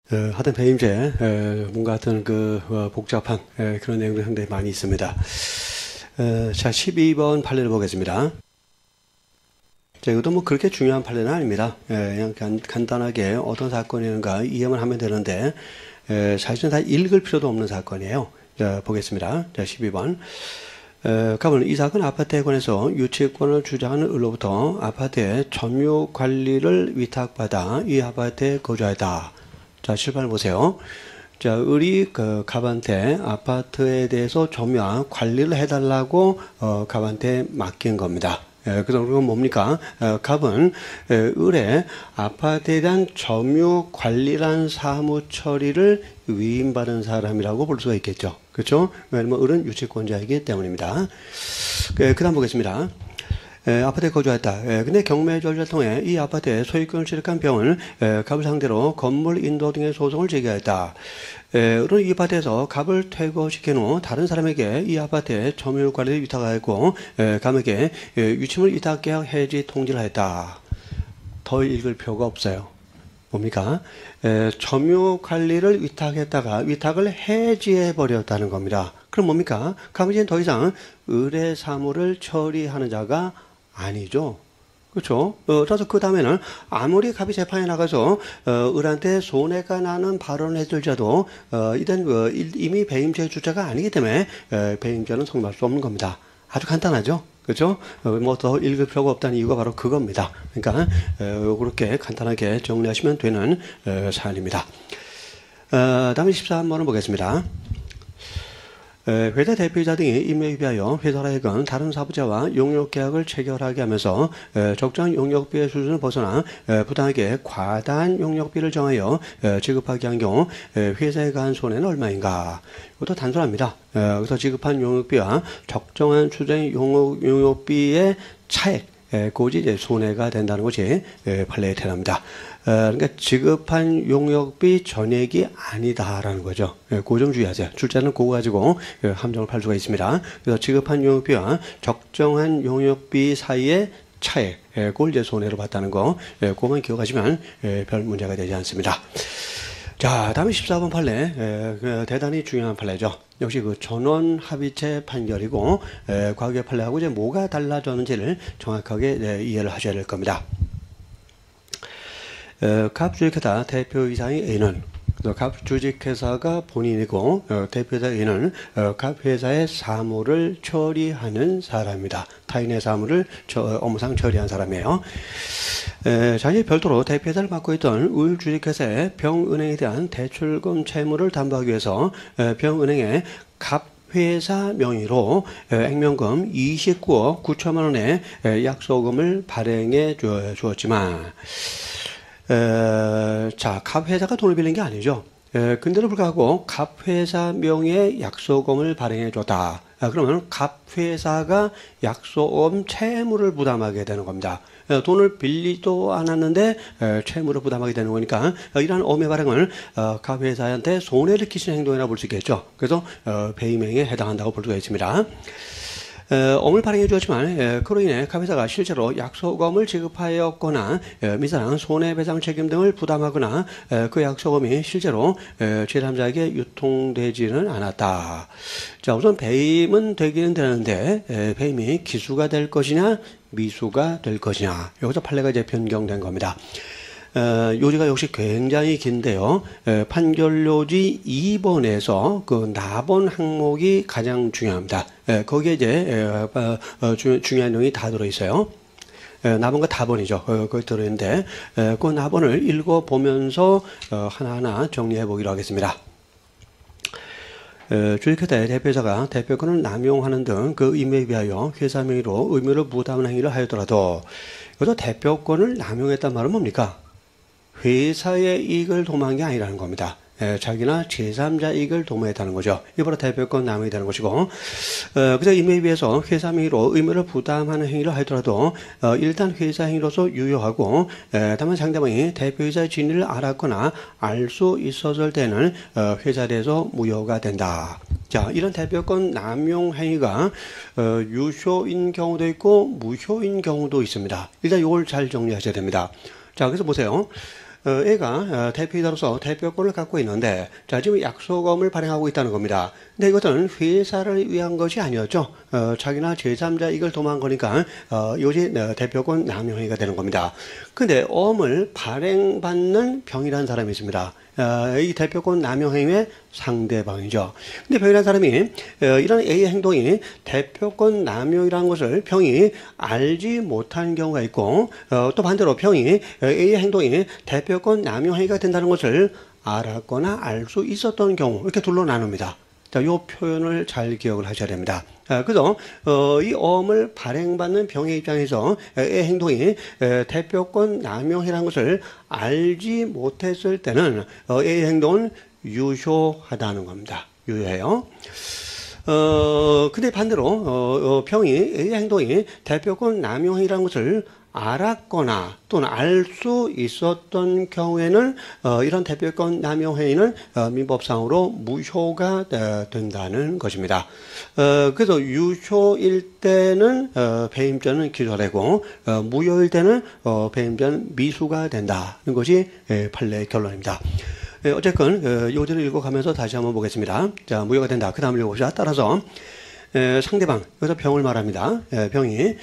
하여튼 배임제, 뭔가 하여튼 복잡한 그런 내용들이 상당히 많이 있습니다. 자, 12번 판례를 보겠습니다. 자, 이것도 뭐 그렇게 중요한 판례는 아닙니다. 그냥 간단하게 어떤 사건이는가 이해만 하면 되는데, 사실은 다 읽을 필요도 없는 사건이에요. 자, 보겠습니다. 자, 12번. 가보면 이 사건 아파트에 관해서 유치권을 주장하는 을로부터 아파트의 점유 관리를 위탁받아 이 아파트에 거주하였다. 자, 실판을 보세요. 자, 을이 갑한테 아파트에 대해서 점유와 관리를 해달라고 갑한테 맡긴 겁니다. 그래서 그건 뭡니까? 갑은 을의 아파트에 대한 점유 관리란 사무 처리를 위임받은 사람이라고 볼 수가 있겠죠. 그렇죠? 왜냐면 을은 유치권자이기 때문입니다. 그 다음 보겠습니다. 아파트에 거주했다. 근데 경매 절차를 통해 이 아파트에 소유권을 취득한 병을 갑을 상대로 건물 인도 등의 소송을 제기하였다. 을은 이 아파트에서 갑을 퇴거시킨 후 다른 사람에게 이 아파트의 점유 관리를 위탁하였고 갑에게 유치물 위탁 계약 해지 통지를 했다. 더 읽을 필요가 없어요. 뭡니까? 점유 관리를 위탁했다가 위탁을 해지해 버렸다는 겁니다. 그럼 뭡니까? 갑은 이제 더 이상 을의 사무를 처리하는 자가 아니죠. 그렇죠? 그래서 그 다음에는 아무리 갑이 재판에 나가서 을한테 손해가 나는 발언을 해줄자도 이런 이미 배임죄의 주자가 아니기 때문에 배임죄는 성립할 수 없는 겁니다. 아주 간단하죠? 그렇죠? 뭐 더 읽을 필요가 없다는 이유가 바로 그겁니다. 그러니까 그렇게 간단하게 정리하시면 되는 사안입니다. 다음에 13번을 보겠습니다. 회사 대표이사 등이 임의에 비하여 회사라 하여금 다른 사부자와 용역계약을 체결하게 하면서 적정한 용역비의 수준을 벗어나 부당하게 과다한 용역비를 정하여 지급하게 한 경우 회사에 가한 손해는 얼마인가? 이것도 단순합니다. 그래서 지급한 용역비와 적정한 수준의 용역비의 차액, 그것이 이제 손해가 된다는 것이 판례에 태납니다. 그러니까 지급한 용역비 전액이 아니다라는 거죠. 그 점 주의하세요. 출제는 그거 가지고 함정을 팔 수가 있습니다. 그래서 지급한 용역비와 적정한 용역비 사이의 차액, 그걸 이제 손해로 봤다는 거, 그것만 기억하시면 별 문제가 되지 않습니다. 자, 다음에 14번 판례, 대단히 중요한 판례죠. 역시 그 전원 합의체 판결이고, 과거의 판례하고 이제 뭐가 달라졌는지를 정확하게 이해를 하셔야 될 겁니다. 갑주식회사 대표이사의 A는 갑주식회사가 본인이고 대표이사 A는 갑회사의 사무를 처리하는 사람입니다. 타인의 사무를 업무상 처리한 사람이에요. 자신이 별도로 대표이사를 맡고 있던 을주식회사의 병은행에 대한 대출금 채무를 담보하기 위해서 병은행에 갑회사 명의로 액면금 29억 9천만 원의 약소금을 발행해 주었지만 자, 갑회사가 돈을 빌린 게 아니죠. 근데도 불구하고 갑회사 명의의 약소금을 발행해 줬다. 그러면 갑회사가 약소금 채무를 부담하게 되는 겁니다. 돈을 빌리도 않았는데 채무를 부담하게 되는 거니까 이러한 엄의 발행을 갑회사한테 손해를 끼치는 행동이라고 볼 수 있겠죠. 그래서 배임행위에 해당한다고 볼 수가 있습니다. 엄을 발행해 주었지만 그로 인해 갑회사가 실제로 약소금을 지급하였거나 미사랑 손해배상 책임 등을 부담하거나 그 약소금이 실제로 제3자에게 유통되지는 않았다. 자, 우선 배임은 되기는 되는데 배임이 기수가 될 것이냐 미수가 될 것이냐, 여기서 판례가 이제 변경된 겁니다. 요지가 역시 굉장히 긴데요. 판결요지 2번에서 그 나번 항목이 가장 중요합니다. 거기에 이제 중요한 내용이 다 들어있어요. 나번과 다번이죠. 거기 들어있는데 그 나번을 읽어보면서 하나하나 정리해 보기로 하겠습니다. 주식회사의 대표자가 대표권을 남용하는 등 그 임의에 비하여 회사 명의로 의무를 부담하는 행위를 하였더라도 여기서 대표권을 남용했단 말은 뭡니까? 회사의 이익을 도모한 게 아니라는 겁니다. 자기나 제3자 이익을 도모했다는 거죠. 이게 바로 대표권 남용이 되는 것이고, 그래서 임의에 비해서 회사 명의로 의무를 부담하는 행위를 하더라도 일단 회사 행위로서 유효하고, 다만 상대방이 대표이사의 진위를 알았거나 알 수 있었을 때는 회사에 대해서 무효가 된다. 자, 이런 대표권 남용 행위가 유효인 경우도 있고 무효인 경우도 있습니다. 일단 이걸 잘 정리하셔야 됩니다. 자, 그래서 보세요. A가 대표이사로서 대표권을 갖고 있는데, 자, 지금 약속금을 발행하고 있다는 겁니다. 근데 이것은 회사를 위한 것이 아니었죠. 자기나 제3자 이익을 도모한 거니까, 이것이 대표권 남용행위가 되는 겁니다. 근데 엄을 발행받는 병이라는 사람이 있습니다. 이 대표권 남용행위의 상대방이죠. 근데 병이라는 사람이 이런 A의 행동이 대표권 남용이라는 것을 병이 알지 못한 경우가 있고, 또 반대로 병이 A의 행동이 대표권 남용행위가 된다는 것을 알았거나 알 수 있었던 경우, 이렇게 둘로 나눕니다. 자, 이 표현을 잘 기억을 하셔야 됩니다. 그래서 이 엄을 발행받는 병의 입장에서 A의 행동이 대표권 남용이라는 것을 알지 못했을 때는 A의 행동은 유효하다는 겁니다. 유효해요. 근데 반대로 병이 A의 행동이 대표권 남용이라는 것을 알았거나 또는 알 수 있었던 경우에는 이런 대표권 남용 행위는 민법상으로 무효가 된다는 것입니다. 그래서 유효일 때는 배임죄는 기소되고 무효일 때는 배임죄는 미수가 된다는 것이 판례의 결론입니다. 어쨌건 요지를 읽어가면서 다시 한번 보겠습니다. 자, 무효가 된다. 그 다음을 읽어봅시다. 따라서 상대방, 여기서 병을 말합니다. 병이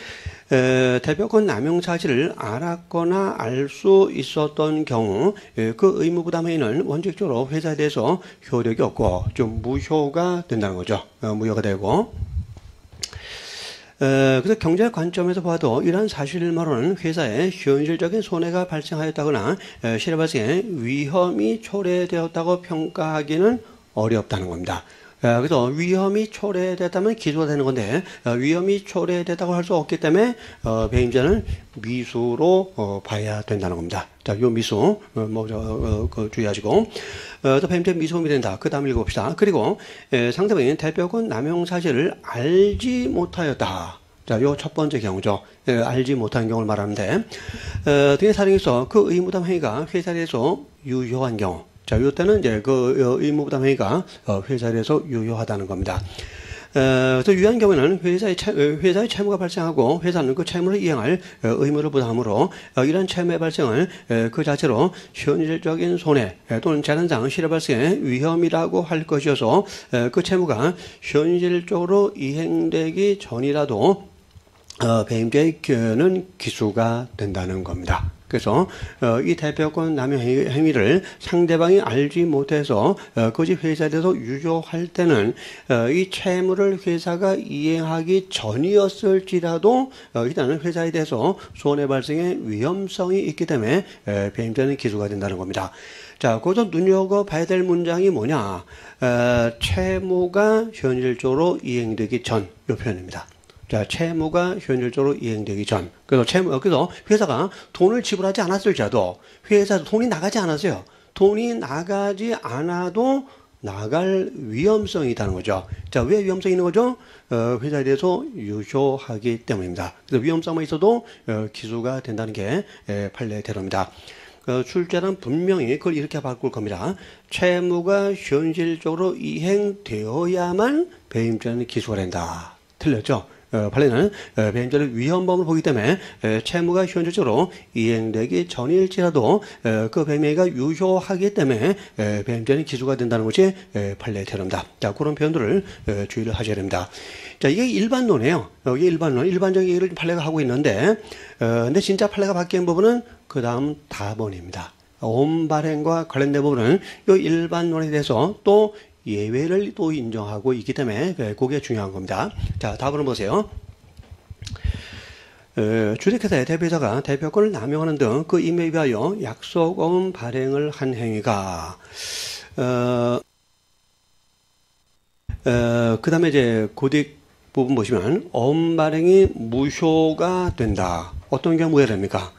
대표권 남용 사실을 알았거나 알 수 있었던 경우 그 의무부담행위는 원칙적으로 회사에 대해서 효력이 없고 좀 무효가 된다는 거죠. 무효가 되고, 그래서 경제 관점에서 봐도 이러한 사실만으로는 회사에 현실적인 손해가 발생하였다거나 실효 발생에 위험이 초래되었다고 평가하기는 어렵다는 겁니다. 그래서 위험이 초래됐다면 기소가 되는 건데 위험이 초래됐다고 할 수 없기 때문에 배임죄는 미수로 봐야 된다는 겁니다. 자, 요 미수 주의하시고 또 배임죄 미수범이 된다. 그 다음 읽어봅시다. 그리고 상대방이 대표권 남용 사실을 알지 못하였다. 자, 요 첫 번째 경우죠. 알지 못한 경우를 말하는데 등의 사령에 있어 그 의무담 행위가 회사에 대해서 유효한 경우. 자, 이때는 이제 그 의무부담 행위가 회사에 대해서 유효하다는 겁니다. 그래서 유효한 경우에는 회사의 채무가 발생하고 회사는 그 채무를 이행할 의무를 부담하므로 이러한 채무의 발생을 그 자체로 현실적인 손해 또는 재산상 실효 발생의 위험이라고 할 것이어서 그 채무가 현실적으로 이행되기 전이라도 배임죄는 기수가 된다는 겁니다. 그래서 이 대표권 남용 행위를 상대방이 알지 못해서 그것이 회사에 대해서 유효할 때는 이 채무를 회사가 이행하기 전이었을지라도 일단은 회사에 대해서 손해 발생의 위험성이 있기 때문에 배임죄는 기수가 된다는 겁니다. 자, 거기서 눈여겨봐야 될 문장이 뭐냐? 채무가 현실적으로 이행되기 전, 이 표현입니다. 자, 채무가 현실적으로 이행되기 전. 그래서 회사가 돈을 지불하지 않았을지라도 회사에서 돈이 나가지 않았어요. 돈이 나가지 않아도 나갈 위험성이 있다는 거죠. 자, 왜 위험성이 있는 거죠? 회사에 대해서 유효하기 때문입니다. 그래서 위험성만 있어도 기수가 된다는 게 판례의 대로입니다. 출제는 분명히 그걸 이렇게 바꿀 겁니다. 채무가 현실적으로 이행되어야만 배임죄는 기수가 된다. 틀렸죠? 판례는 배임죄를 위헌범으로 보기 때문에 채무가 현실적으로 이행되기 전일지라도 그 배임행위가 유효하기 때문에 배임죄는 기수가 된다는 것이 판례의 대로입니다. 자, 그런 표현들을 주의를 하셔야 됩니다. 자, 이게 일반론이에요. 이게 일반적인 얘기를 판례가 하고 있는데, 근데 진짜 판례가 바뀐 부분은 그 다음 답원입니다. 엄 발행과 관련된 부분은 이 일반론에 대해서 또 예외를 또 인정하고 있기 때문에 그게 중요한 겁니다. 자, 답으로 보세요. 주식회사의 대표자가 대표권을 남용하는 등 그 임의에 비하여 약속금 발행을 한 행위가 그 다음에 이제 고딕 부분 보시면 엄 발행이 무효가 된다. 어떤 경우에 됩니까?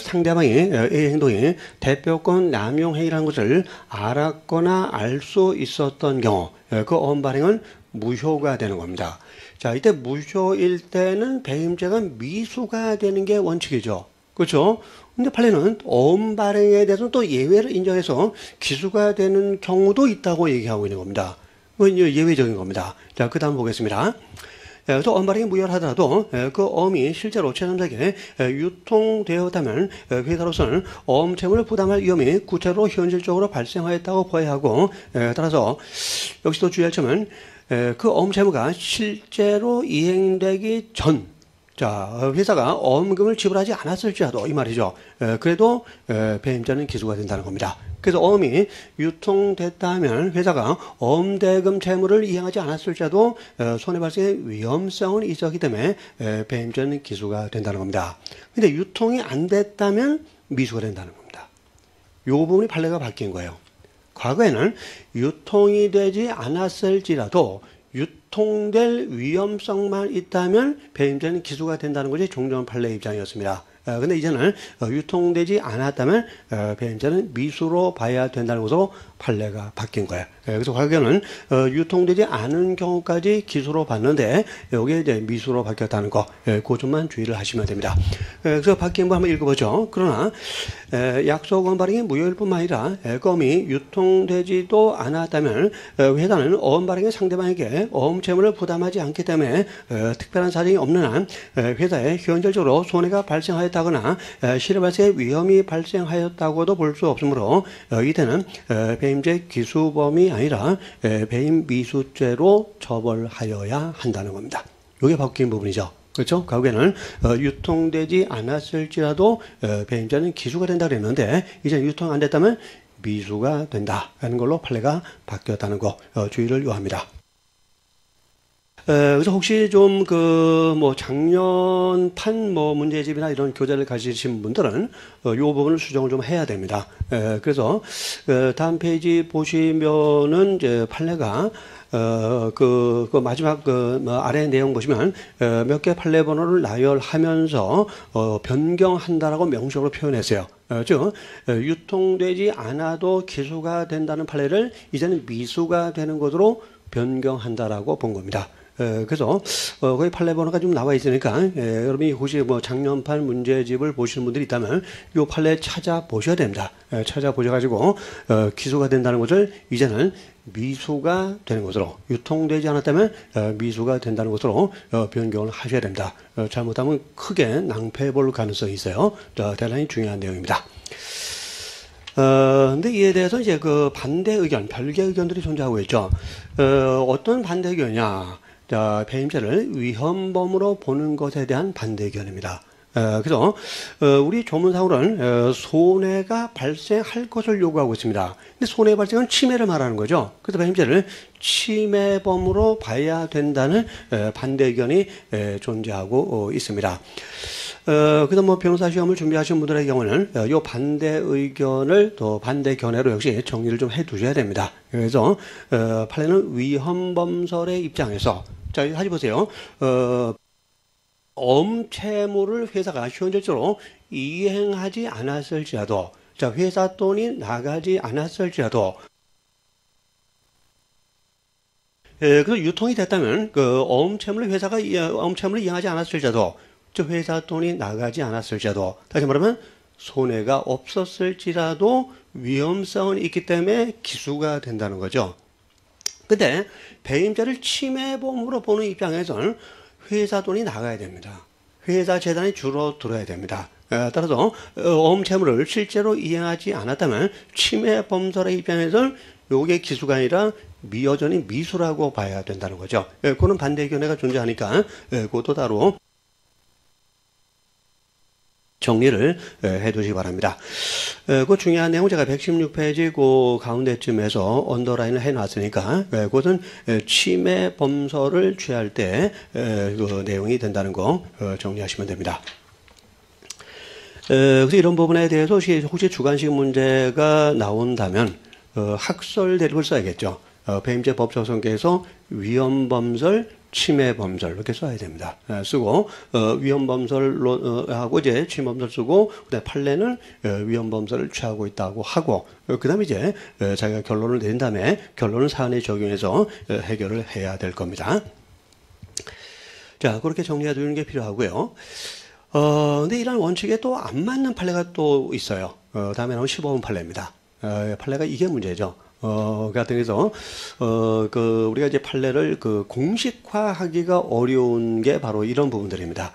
상대방이 A의 행동이 대표권 남용 행위라는 것을 알았거나 알 수 있었던 경우 그 엄 발행은 무효가 되는 겁니다. 자, 이때 무효일 때는 배임죄가 미수가 되는 게 원칙이죠. 그렇죠? 근데 판례는 엄 발행에 대해서는 또 예외를 인정해서 기수가 되는 경우도 있다고 얘기하고 있는 겁니다. 이건 예외적인 겁니다. 자, 그 다음 보겠습니다. 그래서 엄발행위 무효하더라도 그 어음이 실제로 제3자에게 유통되었다면 회사로서는 어음 채무를 부담할 위험이 구체로 현실적으로 발생하였다고 봐야 하고, 따라서 역시 또 주의할 점은 그 어음 채무가 실제로 이행되기 전, 자, 회사가 어음금을 지불하지 않았을지라도 이 말이죠. 그래도 배임자는 기소가 된다는 겁니다. 그래서 어음이 유통됐다면 회사가 어음대금 채무를 이행하지 않았을지라도 손해 발생의 위험성은 있었기 때문에 배임자는 기소가 된다는 겁니다. 근데 유통이 안 됐다면 미수가 된다는 겁니다. 이 부분이 판례가 바뀐 거예요. 과거에는 유통이 되지 않았을지라도 유통될 위험성만 있다면 배임자는 기소가 된다는 것이 종전 판례 입장이었습니다. 근데 이제는 유통되지 않았다면 배임자는 미수로 봐야 된다는 것으로 판례가 바뀐 거예요. 그래서 과거에는 유통되지 않은 경우까지 기소로 봤는데 여기에 이제 미수로 바뀌었다는 거, 그 점만 주의를 하시면 됩니다. 그래서 바뀐 거 한번 읽어보죠. 그러나 약속 어음발행이 무효일 뿐만 아니라 어음이 유통되지도 않았다면 회사는 어음발행의 상대방에게 어음 채무를 부담하지 않기 때문에 특별한 사정이 없는 한 회사에 현실적으로 손해가 발생하였다거나 실효 발생의 위험이 발생하였다고도 볼 수 없으므로 이때는 배임죄 기수범이 아니라 배임 미수죄로 처벌하여야 한다는 겁니다. 이게 바뀐 부분이죠. 그렇죠? 과거에는 유통되지 않았을지라도 배임자는 기수가 된다 그랬는데 이제 유통 안 됐다면 미수가 된다라는 걸로 판례가 바뀌었다는 거 주의를 요합니다. 그래서 혹시 좀 작년판 문제집이나 이런 교재를 가지신 분들은 이 부분을 수정을 좀 해야 됩니다. 그래서 다음 페이지 보시면은 이제 판례가 마지막 아래 내용 보시면 몇 개 판례 번호를 나열하면서 변경한다라고 명시적으로 표현했어요. 즉 유통되지 않아도 기수가 된다는 판례를 이제는 미수가 되는 것으로 변경한다라고 본 겁니다. 그래서 거기 판례 번호가 좀 나와 있으니까 여러분이 혹시 작년판 문제집을 보시는 분들이 있다면 이 판례 찾아보셔야 됩니다. 찾아보셔가지고 기소가 된다는 것을 이제는 미수가 되는 것으로, 유통되지 않았다면 미수가 된다는 것으로 변경을 하셔야 됩니다. 잘못하면 크게 낭패해 볼 가능성이 있어요. 대단히 중요한 내용입니다. 근데 이에 대해서 이제 반대 의견, 별개 의견들이 존재하고 있죠. 어떤 반대 의견이냐? 자, 배임자를 위헌범으로 보는 것에 대한 반대 의견입니다. 그래서 우리 조문상으로는 손해가 발생할 것을 요구하고 있습니다. 근데 손해 발생은 침해를 말하는 거죠. 그래서 배임자를 침해범으로 봐야 된다는 반대 의견이 존재하고 있습니다. 그래서 변호사 시험을 준비하시는 분들의 경우는 이 반대 의견을 또 반대 견해로 역시 정리를 좀 해두셔야 됩니다. 그래서 판례는 위헌범설의 입장에서, 자, 다시 보세요. 채무를 회사가 현실적으로 이행하지 않았을지라도, 자, 회사 돈이 나가지 않았을지라도, 그래서 유통이 됐다면 채무를 회사가 채무를 이행하지 않았을지라도, 즉 회사 돈이 나가지 않았을지라도, 다시 말하면 손해가 없었을지라도 위험성은 있기 때문에 기수가 된다는 거죠. 근데 배임자를 침해범으로 보는 입장에서는 회사 돈이 나가야 됩니다. 회사 재산이 줄어들어야 됩니다. 따라서 채무를 실제로 이행하지 않았다면 침해범설의 입장에서는 요게 기수가 아니라 여전히 미수라고 봐야 된다는 거죠. 그거는 반대 견해가 존재하니까 그것도 따로 정리를 해두시기 바랍니다. 그 중요한 내용 제가 116페이지 그 가운데쯤에서 언더라인을 해놨으니까 그것은 침해범설을 취할 때 그 내용이 된다는 거 정리하시면 됩니다. 그래서 이런 부분에 대해서 혹시 주관식 문제가 나온다면 학설 대립을 써야겠죠. 배임죄 법조성계에서 위헌범설, 침해범설 이렇게 써야 됩니다. 쓰고 위헌범설하고 이제 침해범설 쓰고 그다음에 판례는 위헌범설을 취하고 있다고 하고 그다음에 이제 자기가 결론을 낸 다음에 결론을 사안에 적용해서 해결을 해야 될 겁니다. 자, 그렇게 정리해 두는 게 필요하고요. 근데 이런 원칙에 또 안 맞는 판례가 또 있어요. 다음에 나온 15번 판례입니다. 판례가 이게 문제죠. 같은 경우서 우리가 이제 판례를 공식화하기가 어려운 게 바로 이런 부분들입니다.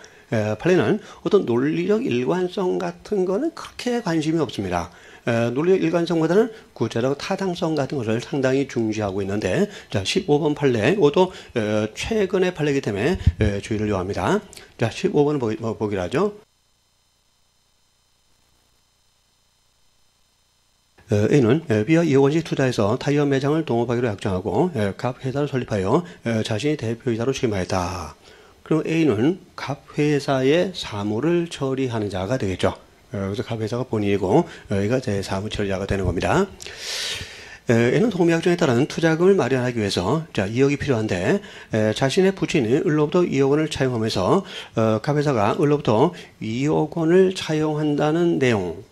판례는 어떤 논리적 일관성 같은 거는 그렇게 관심이 없습니다. 논리적 일관성보다는 구체적 타당성 같은 것을 상당히 중시하고 있는데, 자, 15번 판례, 이것도 최근의 판례이기 때문에 주의를 요합니다. 자, 15번은 보기로 하죠. A는 B와 2억 원씩 투자해서 타이어 매장을 동업하기로 약정하고 갑 회사를 설립하여 자신이 대표이사로 취임하였다. 그럼 A는 갑 회사의 사무를 처리하는 자가 되겠죠. 그래서 갑 회사가 본인이고 A가 제 사무 처리자가 되는 겁니다. A는 동명약정에 따른 투자금을 마련하기 위해서 2억이 필요한데 자신의 부친이 을로부터 2억 원을 차용하면서 갑 회사가 을로부터 2억 원을 차용한다는 내용.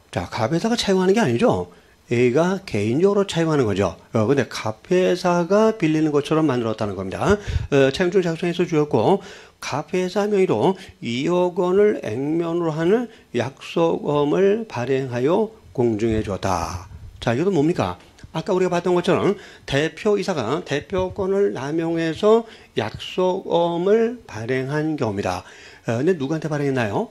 자, 갑회사가 차용하는 게 아니죠. A가 개인적으로 차용하는 거죠. 근데 갑회사가 빌리는 것처럼 만들었다는 겁니다. 차용증 작성해서 주었고, 갑회사 명의로 2억 원을 액면으로 하는 약속금을 발행하여 공증해 주었다. 자, 이것도 뭡니까? 아까 우리가 봤던 것처럼 대표이사가 대표권을 남용해서 약속금을 발행한 경우입니다. 근데 누구한테 발행했나요?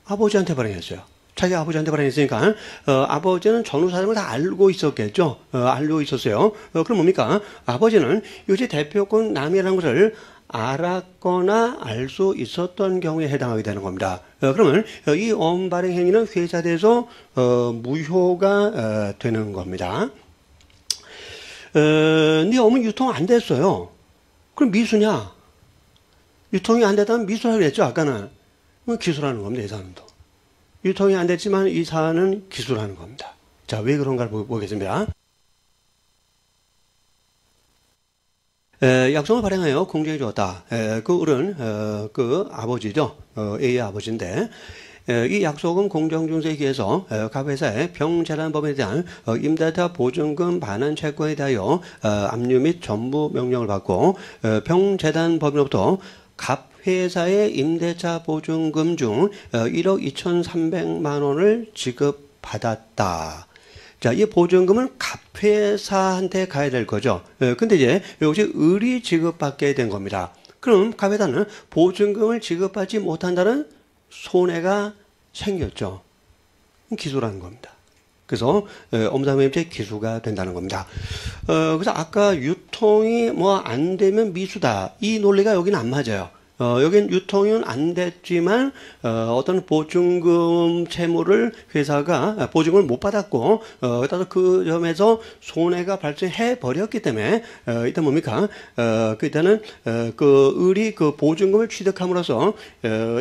아버지한테 발행했어요. 자기 아버지한테 발행했으니까 아버지는 전후 사정을 다 알고 있었겠죠. 알고 있었어요. 그럼 뭡니까? 아버지는 이것이 대표권 남용이라는 것을 알았거나 알 수 있었던 경우에 해당하게 되는 겁니다. 그러면 이 엄발행 행위는 회사에서 무효가 되는 겁니다. 네 어머니 유통 안 됐어요. 그럼 미수냐? 유통이 안 됐다면 미수라고 했죠. 아까는. 기수라는 겁니다. 이 사람도. 유통이 안 됐지만 이 사안은 기수라는 겁니다. 자, 왜 그런가를 보겠습니다. 약속을 발행하여 공정해 주었다. 그 을은 그 아버지죠. A의 아버지인데 이 약속은 공정중세에 의해서 각 회사의 병재단법에 대한 임대차 보증금 반환 채권에 대하여 압류 및 전부 명령을 받고 병재단법으로부터 갑 회사의 임대차 보증금 중 1억 2,300만 원을 지급받았다. 자, 이 보증금은 갑회사한테 가야 될 거죠. 근데 이제 여기서 을이 지급받게 된 겁니다. 그럼 갑회사는 보증금을 지급받지 못한다는 손해가 생겼죠. 기수라는 겁니다. 그래서 엄사매입죄 기수가 된다는 겁니다. 그래서 아까 유통이 안 되면 미수다. 이 논리가 여기는 안 맞아요. 여긴 유통은 안 됐지만 어떤 보증금 채무를 회사가 보증금을 못 받았고 따라서 그 점에서 손해가 발생해 버렸기 때문에 일단 뭡니까? 그때는 그 을이 그 보증금을 취득함으로써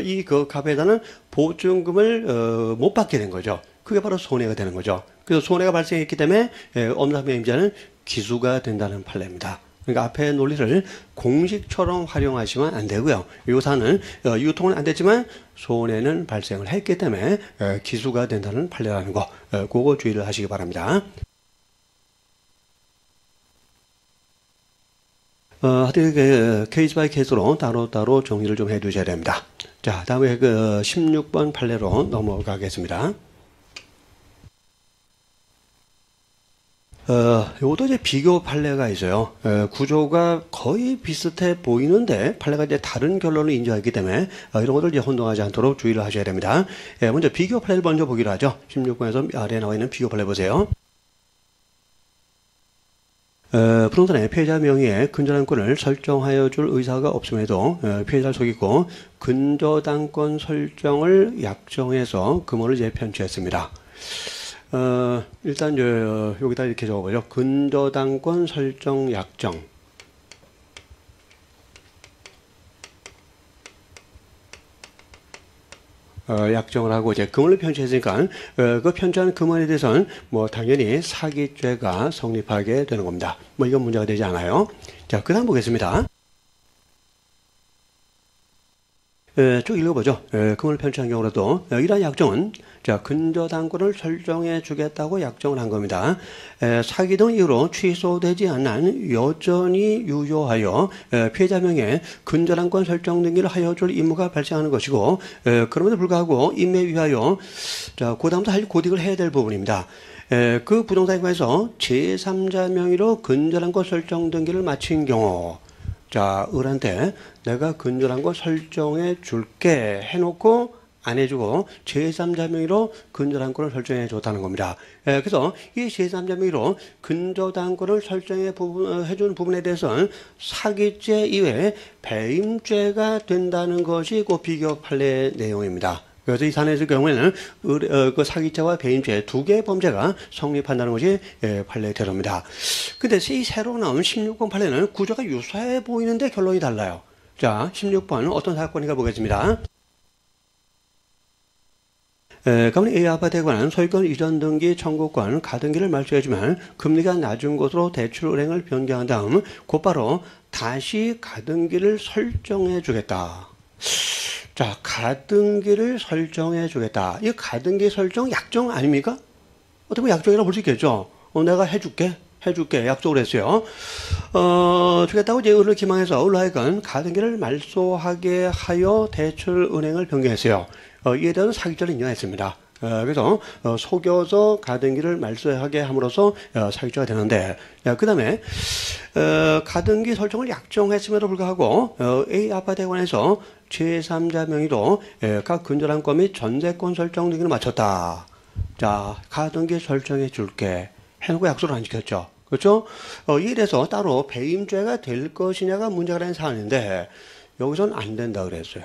이 그 갑에다는 보증금을 못 받게 된 거죠. 그게 바로 손해가 되는 거죠. 그래서 손해가 발생했기 때문에 엄사매입자는 기수가 된다는 판례입니다. 그러니까 앞에 논리를 공식처럼 활용하시면 안 되고요. 이 사안은 유통은 안 됐지만 손해는 발생을 했기 때문에 기수가 된다는 판례라는 거, 그거 주의를 하시기 바랍니다. 하여튼 케이스 바이 케이스로 따로따로 정리를 좀 해두셔야 됩니다. 자, 다음에 16번 판례로 넘어가겠습니다. 요것도 이제 비교 판례가 있어요. 구조가 거의 비슷해 보이는데 판례가 이제 다른 결론을 인정했기 때문에 이런 것들 이제 혼동하지 않도록 주의를 하셔야 됩니다. 먼저 비교 판례를 먼저 보기로 하죠. 16번에서 아래에 나와 있는 비교 판례 보세요. 부동산의 피해자 명의의 근저당권을 설정하여 줄 의사가 없음에도 피해자를 속이고 근저당권 설정을 약정해서 금원을 재편취했습니다. 일단 여기다 이렇게 적어보죠. 근저당권 설정 약정. 약정을 하고 이제 금원을 편취했으니까 그 편취한 금원에 대해서는 당연히 사기죄가 성립하게 되는 겁니다. 이건 문제가 되지 않아요. 자, 그다음 보겠습니다. 쭉 읽어보죠. 금을 편취한 경우라도 이러한 약정은 근저당권을 설정해 주겠다고 약정을 한 겁니다. 사기 등 이유로 취소되지 않는 여전히 유효하여 피해자 명의 근저당권 설정 등기를 하여 줄 임무가 발생하는 것이고 그럼에도 불구하고 임매에 위하여 그 다음부터 할 고딕을 해야 될 부분입니다. 그 부동산관에서 제3자 명의로 근저당 것 설정 등기를 마친 경우, 자, 을한테 내가 근저당 것 설정해 줄게 해놓고 안 해주고 제3자 명의로 근저당권을 설정해 줬다는 겁니다. 그래서 이 제3자 명의로 근저당권을 설정해 준 부분에 대해서는 사기죄 이외에 배임죄가 된다는 것이 그 비교 판례 내용입니다. 그래서 이 사안의 경우에는 그 사기죄와 배임죄 두 개의 범죄가 성립한다는 것이 판례대로입니다. 근데 이 새로 나온 16번 판례는 구조가 유사해 보이는데 결론이 달라요. 자, 16번 어떤 사건인가 보겠습니다. 가만히 A 아파트에 관한 소유권 이전 등기 청구권 가등기를 말소해주면 금리가 낮은 곳으로 대출 은행을 변경한 다음 곧바로 다시 가등기를 설정해 주겠다. 자, 가등기를 설정해 주겠다. 이 가등기 설정 약정 아닙니까? 어떻게 보면 약정이라고 볼 수 있겠죠. 내가 해줄게 약속을 했어요. 주겠다고 이제 을을 기망해서 을하여금 가등기를 말소하게 하여 대출 은행을 변경했어요. 이에 대한 사기죄를 인정했습니다. 그래서 속여서 가등기를 말소하게 함으로써 사기죄가 되는데, 그 다음에 가등기 설정을 약정했음에도 불구하고 A 아파트에 관해서 제3자 명의로 각 근저당권 및 전세권 설정 등기를 마쳤다. 자, 가등기 설정해 줄게 해놓고 약속을 안 지켰죠. 그렇죠? 이에 대해서 따로 배임죄가 될 것이냐가 문제가 되는 사안인데 여기서는 안 된다 그랬어요.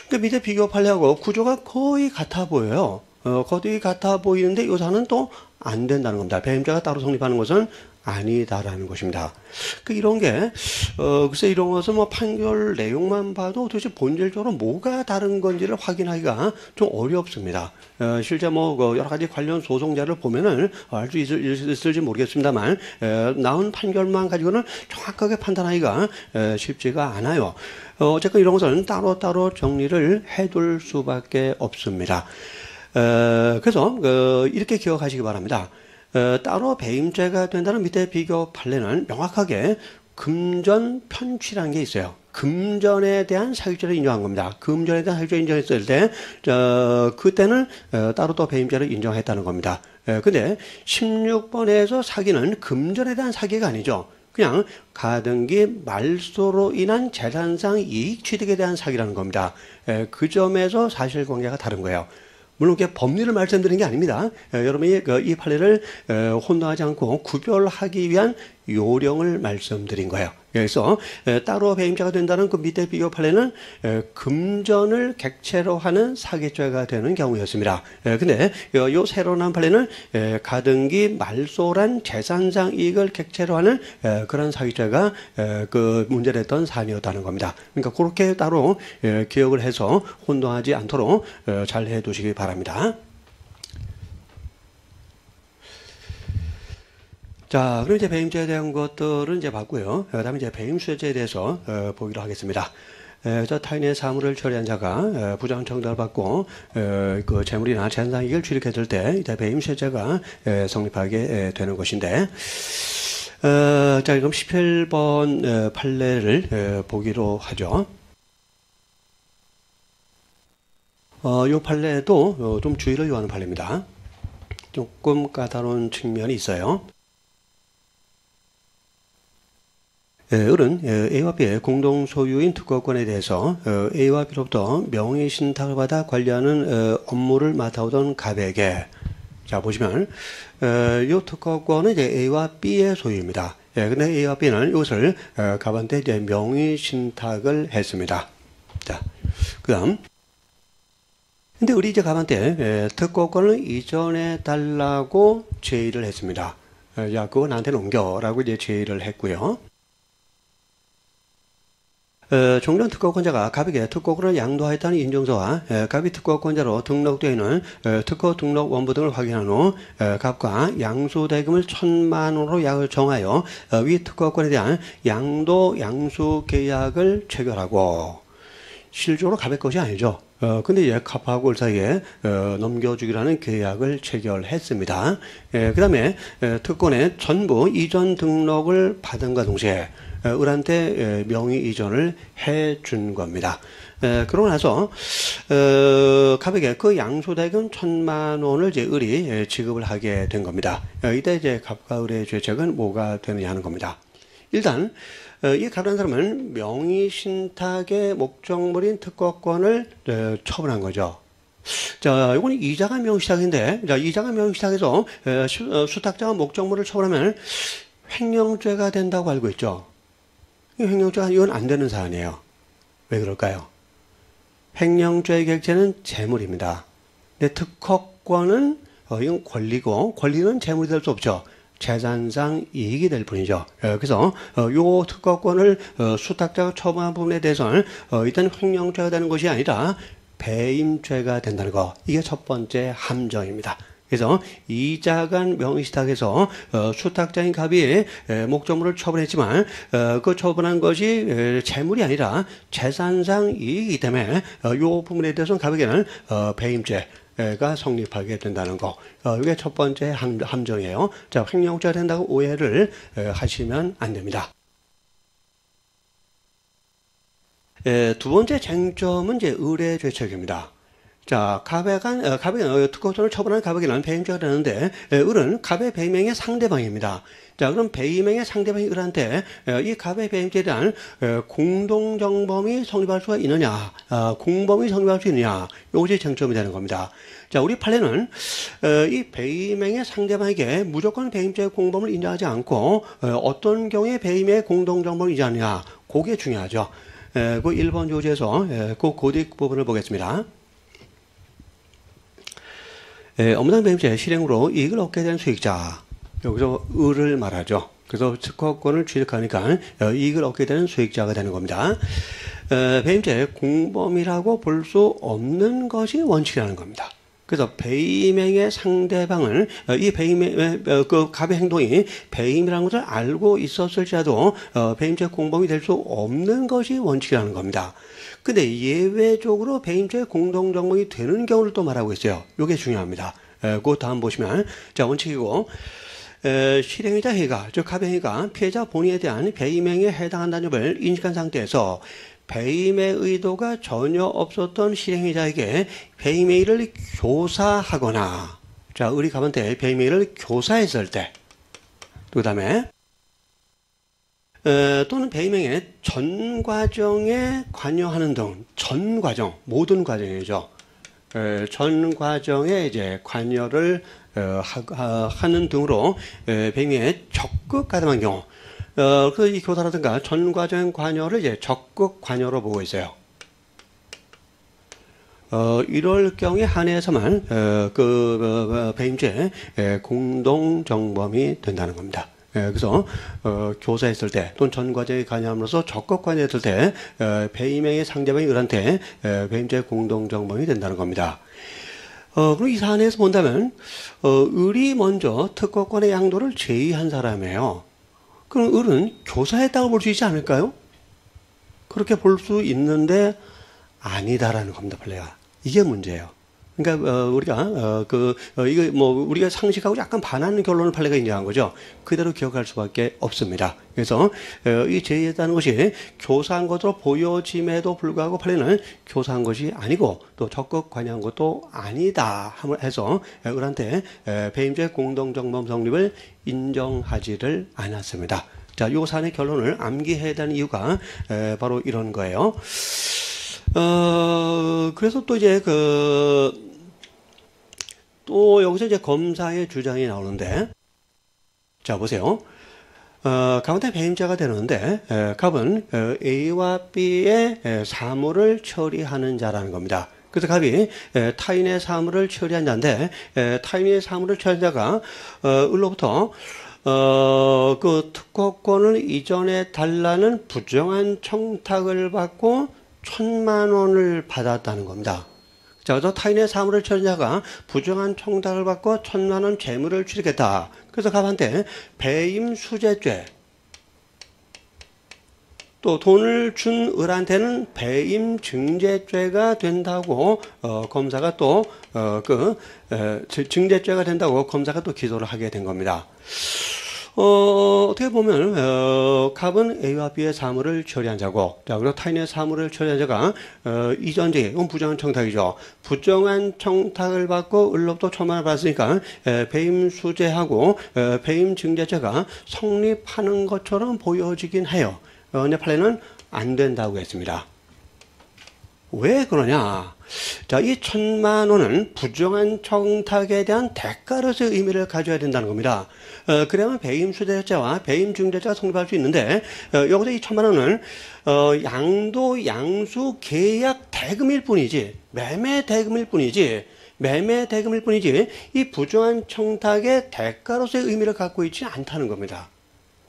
그러니까 밑에 비교 판례하고 구조가 거의 같아 보여요. 거의 같아 보이는데 이 사안은 또 안 된다는 겁니다. 배임죄가 따로 성립하는 것은 아니다라는 것입니다. 이런 게, 글쎄 이런 것은 뭐 판결 내용만 봐도 도대체 본질적으로 뭐가 다른 건지를 확인하기가 좀 어렵습니다. 실제 뭐 여러 가지 관련 소송자를 보면은 알 수 있을지 모르겠습니다만, 나온 판결만 가지고는 정확하게 판단하기가 쉽지가 않아요. 어쨌든 이런 것은 따로따로 정리를 해둘 수밖에 없습니다. 그래서 이렇게 기억하시기 바랍니다. 따로 배임죄가 된다는 밑에 비교 판례는 명확하게 금전 편취라는 게 있어요. 금전에 대한 사기죄를 인정한 겁니다. 금전에 대한 사기죄를 인정했을 때, 그때는 따로 또 배임죄를 인정했다는 겁니다. 근데 16번에서 사기는 금전에 대한 사기가 아니죠. 그냥 가등기 말소로 인한 재산상 이익 취득에 대한 사기라는 겁니다. 그 점에서 사실관계가 다른 거예요. 물론 이게 법리를 말씀드리는 게 아닙니다. 여러분이 이 판례를 혼동하지 않고 구별하기 위한 요령을 말씀드린 거예요. 그래서 따로 배임죄가 된다는 그 밑에 비교 판례는 금전을 객체로 하는 사기죄가 되는 경우였습니다. 근데 요 새로 나온 판례는 가등기 말소란 재산상 이익을 객체로 하는 그런 사기죄가 그 문제됐던 사안이었다는 겁니다. 그러니까 그렇게 따로 기억을 해서 혼동하지 않도록 잘 해두시기 바랍니다. 자, 그럼 이제 배임죄에 대한 것들은 이제 봤고요. 그다음에 이제 배임수혜죄에 대해서 보기로 하겠습니다. 저 타인의 사물을 처리한 자가 부정 청탁을 받고 그 재물이나 재산이익을 취득했을 때 이제 배임수혜죄가 성립하게 되는 것인데, 자, 그럼 18번 판례를 보기로 하죠. 이 판례도 좀 주의를 요하는 판례입니다. 조금 까다로운 측면이 있어요. 을은 A와 B의 공동 소유인 특허권에 대해서 A와 B로부터 명의 신탁을 받아 관리하는 업무를 맡아오던 갑에게, 자 보시면 이 특허권은 이제 A와 B의 소유입니다. 근데 A와 B는 이것을 갑한테 이제 명의 신탁을 했습니다. 자, 그다음. 근데 우리 이제 갑한테 특허권을 이전해 달라고 제의를 했습니다. 야, 그거 나한테 넘겨라고 이제 제의를 했고요. 종전 특허권자가 갑에게 특허권을 양도하였다는 인증서와 갑이 특허권자로 등록되어 있는 특허 등록 원부 등을 확인한 후 갑과 양수대금을 1,000만 원으로 정하여 위 특허권에 대한 양수 계약을 체결하고, 실질적으로 갑의 것이 아니죠. 근데 이제 갑하고 을 사이에 넘겨주기라는 계약을 체결했습니다. 그 다음에 특권의 전부 이전 등록을 받은과 동시에 을한테 명의 이전을 해준 겁니다. 그러고 나서 갑에게 그 양수대금 1,000만 원을 이제 을이 지급을 하게 된 겁니다. 이때 이제 갑과 을의 죄책은 뭐가 되느냐 하는 겁니다. 일단 이 갑이라는 사람은 명의신탁의 목적물인 특허권을 처분한 거죠. 자, 이건 이자가 명의신탁인데, 자, 이자가 명의신탁에서 수탁자가 목적물을 처분하면 횡령죄가 된다고 알고 있죠. 이 횡령죄가 이건 안 되는 사안이에요. 왜 그럴까요? 횡령죄의 객체는 재물입니다. 근데 특허권은 이건 권리고, 권리는 재물이 될 수 없죠. 재산상 이익이 될 뿐이죠. 그래서 요 특허권을 수탁자가 처분한 부분에 대해서는 일단 횡령죄가 되는 것이 아니라 배임죄가 된다는 거. 이게 첫 번째 함정입니다. 그래서 이자간 명의신탁에서 수탁자인 갑이 목적물을 처분했지만 그 처분한 것이 재물이 아니라 재산상 이익이기 때문에 이 부분에 대해서는 갑에게는 배임죄가 성립하게 된다는 거. 이게 첫 번째 함정이에요. 자, 횡령죄가 된다고 오해를 하시면 안 됩니다. 두 번째 쟁점은 이제 을의 죄책입니다. 자, 갑의 특허권을 처분한 갑에게는 배임죄가 되는데, 을은 갑의 배임행의 상대방입니다. 자, 그럼 배임행의 상대방이 을한테 이 갑의 배임죄에 대한 공동정범이 성립할 수가 있느냐, 공범이 성립할 수 있느냐, 이것이 쟁점이 되는 겁니다. 자, 우리 판례는 이 배임행의 상대방에게 무조건 배임죄의 공범을 인정하지 않고 어떤 경우에 배임의 공동정범을 인정하느냐, 그게 중요하죠. 그 1번 조지에서 그 고딕 부분을 보겠습니다. 업무상 배임죄 실행으로 이익을 얻게 된 수익자, 여기서 을을 말하죠. 그래서 특허권을 취득하니까 이익을 얻게 되는 수익자가 되는 겁니다. 배임죄 공범이라고 볼 수 없는 것이 원칙이라는 겁니다. 그래서 배임행의 상대방을 이 배임의 그 갑의 행동이 배임이라는 것을 알고 있었을지라도 배임죄 공범이 될 수 없는 것이 원칙이라는 겁니다. 근데 예외적으로 배임죄 공동정범이 되는 경우를 또 말하고 있어요. 이게 중요합니다. 그 다음 보시면 자, 원칙이고 실행의자 해가, 즉 갑의 해가 피해자 본인에 대한 배임행에 해당한다는 점을 인식한 상태에서 배임의 의도가 전혀 없었던 실행의자에게 배임의 일을 교사하거나, 자, 을이 갑한테 배임의 일을 교사했을 때, 그 다음에 또는 배임행의 전 과정에 관여하는 등, 전 과정, 모든 과정이죠. 전 과정에 이제 관여를 하는 등으로 배임행에 적극 가담한 경우, 그래서 이 교사라든가 전 과정 관여를 이제 적극 관여로 보고 있어요. 이럴 경우에 한해서만 배임죄 공동 정범이 된다는 겁니다. 그래서 교사했을 때 또는 전 과정에 관여함으로써 적극 관여했을 때 배임행의 상대방이 을한테 배임죄 공동 정범이 된다는 겁니다. 그럼 이 사안에서 본다면 을이 먼저 특허권의 양도를 제의한 사람이에요. 그럼 을은 교사했다고 볼 수 있지 않을까요? 그렇게 볼 수 있는데 아니다라는 겁니다, 판례가. 이게 문제예요. 그러니까 우리가 이거 뭐 우리가 상식하고 약간 반하는 결론을 판례가 인정한 거죠. 그대로 기억할 수밖에 없습니다. 그래서 이 제의했다는 것이 교사한 것으로 보여짐에도 불구하고 판례는 교사한 것이 아니고 또 적극 관여한 것도 아니다 해서 을한테 배임죄 공동정범 성립을 인정하지를 않았습니다. 자, 요 사안의 결론을 암기해야 되는 이유가 바로 이런 거예요. 그래서 또 이제 또 여기서 이제 검사의 주장이 나오는데, 자, 보세요. 갑한테 배임죄가 되는데, 갑은 A와 B의 사물을 처리하는 자라는 겁니다. 그래서 갑이 타인의 사물을 처리한 자인데, 타인의 사물을 처리한 자가 을로부터 그 특허권을 이전해 달라는 부정한 청탁을 받고 1,000만 원을 받았다는 겁니다. 자, 그래서 타인의 사물을 처리한 자가 부정한 청탁을 받고 1,000만 원 재물을 취득했다. 그래서 갑한테 배임 수재죄, 또 돈을 준 을한테는 배임 증제죄가 된다고 검사가 또 증제죄가 된다고 검사가 또 기소를 하게 된 겁니다. 어떻게 보면, 갑은 A와 B의 사물을 처리한 자고, 자, 그리고 타인의 사물을 처리한 자가, 이전제, 이건 부정한 청탁이죠. 부정한 청탁을 받고 을로부터 천만을 받았으니까, 배임 수재하고, 배임 증제자가 성립하는 것처럼 보여지긴 해요. 근데 판례는 안 된다고 했습니다. 왜 그러냐? 자, 이 1,000만 원은 부정한 청탁에 대한 대가로서의 의미를 가져야 된다는 겁니다. 그래야만 배임 수재자와 배임 증제자가 성립할 수 있는데, 여기서 이 1,000만 원은, 양도, 양수, 계약 대금일 뿐이지, 매매 대금일 뿐이지, 이 부정한 청탁의 대가로서의 의미를 갖고 있지 않다는 겁니다.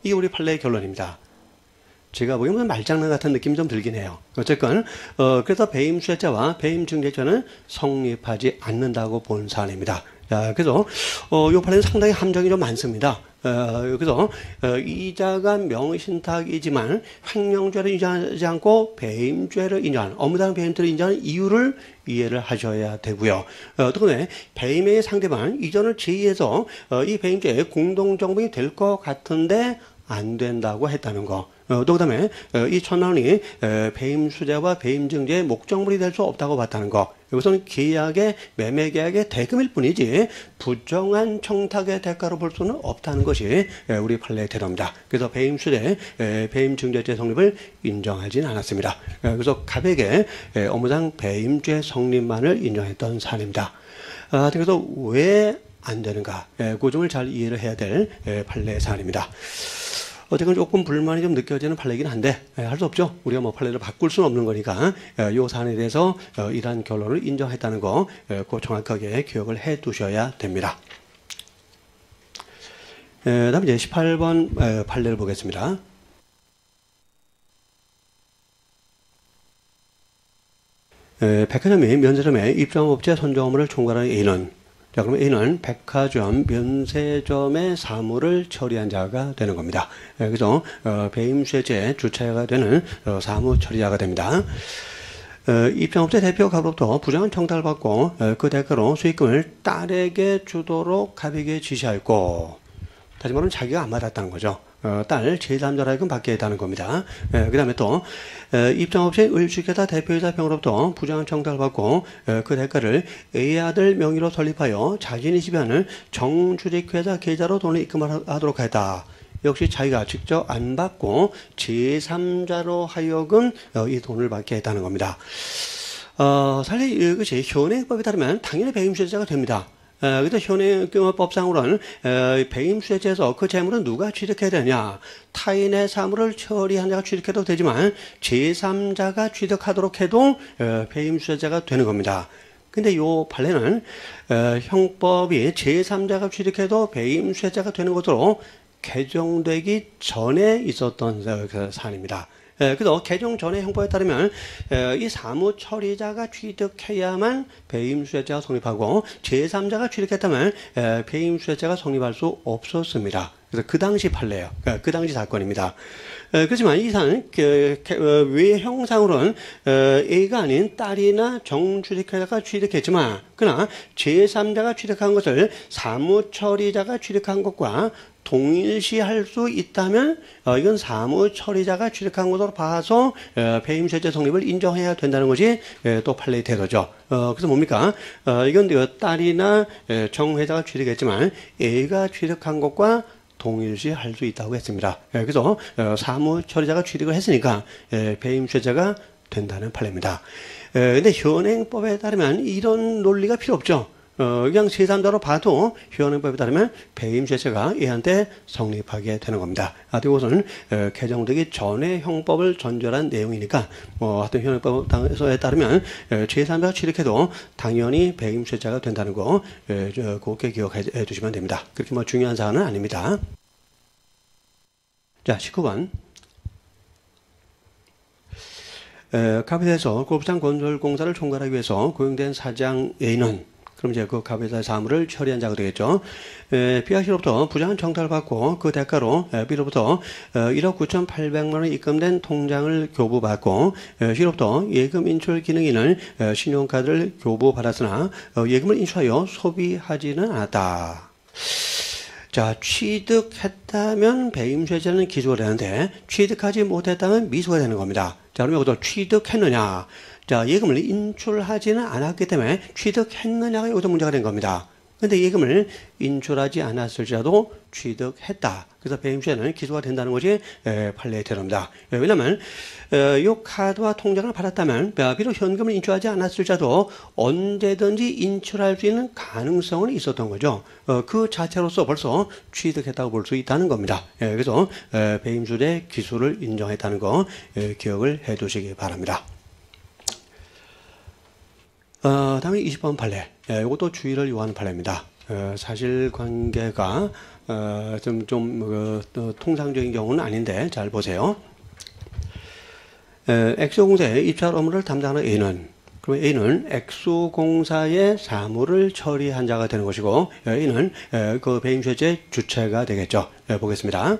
이게 우리 판례의 결론입니다. 제가 보기에는 말장난 같은 느낌이 좀 들긴 해요. 어쨌건 그래서 배임 수혜자와 배임 증제자는 성립하지 않는다고 본 사안입니다. 그래서 이 판례는 상당히 함정이 좀 많습니다. 그래서 이자가 명의신탁이지만 횡령죄를 인정하지 않고 배임죄를 인정하는, 업무상 배임죄를 인정하는 이유를 이해를 하셔야 되고요. 특히 배임의 상대방 이전을 제의해서 이 배임죄의 공동정범이 될 것 같은데 안 된다고 했다는 거. 또 그 다음에 이 1,000만 원이 배임 수재와 배임 증제의 목적물이 될 수 없다고 봤다는 거. 여기서는 계약의, 매매 계약의 대금일 뿐이지 부정한 청탁의 대가로 볼 수는 없다는 것이 우리 판례의 태도입니다. 그래서 배임 수재, 배임 증제죄 성립을 인정하지는 않았습니다. 그래서 갑에게 업무상 배임죄 성립만을 인정했던 사안입니다. 그래서 왜 안 되는가? 그 점을 잘 이해를 해야 될 판례의 사안입니다. 어쨌든 조금 불만이 좀 느껴지는 판례이긴 한데 할 수 없죠. 우리가 뭐 판례를 바꿀 수는 없는 거니까 이 사안에 대해서 이러한 결론을 인정했다는 거 꼭 정확하게 기억을 해 두셔야 됩니다. 다음 이제 18번 판례를 보겠습니다. 백화점이 면세점에 입점업체 선정 업무를 총괄하는 A는, 자, 그러면 A는 백화점, 면세점의 사무를 처리한 자가 되는 겁니다. 그래서 배임수혜죄 주체가 되는 사무 처리자가 됩니다. 입점업체 대표 갑으로부터 부정한 청탁을 받고 그 대가로 수익금을 딸에게 주도록 갑에게 지시하였고, 다시 말하면 자기가 안 받았다는 거죠. 딸 제3자로 하여금 받게 했다는 겁니다. 그 다음에 또 입장업체 을주계사 대표이사 병으로부터 부정한 청탁을 받고 그 대가를 A 아들 명의로 설립하여 자신이 지배하는 정주택회사 계좌로 돈을 입금하도록 했다. 역시 자기가 직접 안 받고 제3자로 하여금 이 돈을 받게 했다는 겁니다. 사실 이것이 현행법에 따르면 당연히 배임수혜자가 됩니다. 그래서 현행법상으로는 배임수혜죄에서 그 재물은 누가 취득해야 되냐? 타인의 사물을 처리한 자가 취득해도 되지만 제3자가 취득하도록 해도 배임수혜자가 되는 겁니다. 근데 요 판례는 형법이 제3자가 취득해도 배임수혜자가 되는 것으로 개정되기 전에 있었던 그 사안입니다. 그래서 개정 전의 형법에 따르면 이 사무 처리자가 취득해야만 배임수혜자가 성립하고 제3자가 취득했다면 배임수혜자가 성립할 수 없었습니다. 그래서 그 당시 판례예요. 그 당시 사건입니다. 그렇지만 이 사안은 외형상으로는 A가 아닌 딸이나 정주택회사가 취득했지만 그러나 제3자가 취득한 것을 사무처리자가 취득한 것과 동일시할 수 있다면 이건 사무처리자가 취득한 것으로 봐서 배임수혜죄 성립을 인정해야 된다는 것이 또 판례의 태도죠. 그래서 뭡니까? 이건 딸이나 정회사가 취득했지만 A가 취득한 것과 동일시할 수 있다고 했습니다. 그래서 사무처리자가 취득을 했으니까 배임수혜자가 된다는 판례입니다. 근데 현행법에 따르면 이런 논리가 필요 없죠. 그냥 제3자로 봐도 현행법에 따르면 배임수혜자가 얘한테 성립하게 되는 겁니다. 이것은 개정되기 전에 형법을 전제한 내용이니까 하여튼 현행법에 따르면 제3자가 취득해도 당연히 배임수혜자가 된다는 거 곱게 기억해 두시면 됩니다. 그렇게 중요한 사안은 아닙니다. 자, 19번. 갑에 대해서 골프장 건설공사를 총괄하기 위해서 고용된 사장 A는, 그럼 이제 그 갑에서 사무를 처리한 자가 되겠죠. B와 C로부터 부정한 청탁을 받고 그 대가로 B로부터 1억 9,800만 원 입금된 통장을 교부받고 C로부터 예금 인출 기능이 있는 신용카드를 교부받았으나 예금을 인출하여 소비하지는 않았다. 자, 취득했다면 배임수혜자는 기소가 되는데 취득하지 못했다면 미수가 되는 겁니다. 자, 그럼 여기서 취득했느냐? 자, 예금을 인출하지는 않았기 때문에 취득했느냐가 여기서 문제가 된 겁니다. 근데 예금을 인출하지 않았을지라도 취득했다. 그래서 배임수혜는 기소가 된다는 것이 판례의 태도입니다. 왜냐하면 이 카드와 통장을 받았다면 비록 현금을 인출하지 않았을지라도 언제든지 인출할 수 있는 가능성은 있었던 거죠. 그 자체로서 벌써 취득했다고 볼 수 있다는 겁니다. 그래서 배임수혜 기소를 인정했다는 거 기억을 해두시기 바랍니다. 다음에 20번 판례. 이것도 주의를 요하는 판례입니다. 사실관계가 통상적인 경우는 아닌데 잘 보세요. 엑소공사의 입찰 업무를 담당하는 A는, 그러면 A는 엑소공사의 사무를 처리한 자가 되는 것이고, A는 그 배임수혜자의 주체가 되겠죠. 보겠습니다.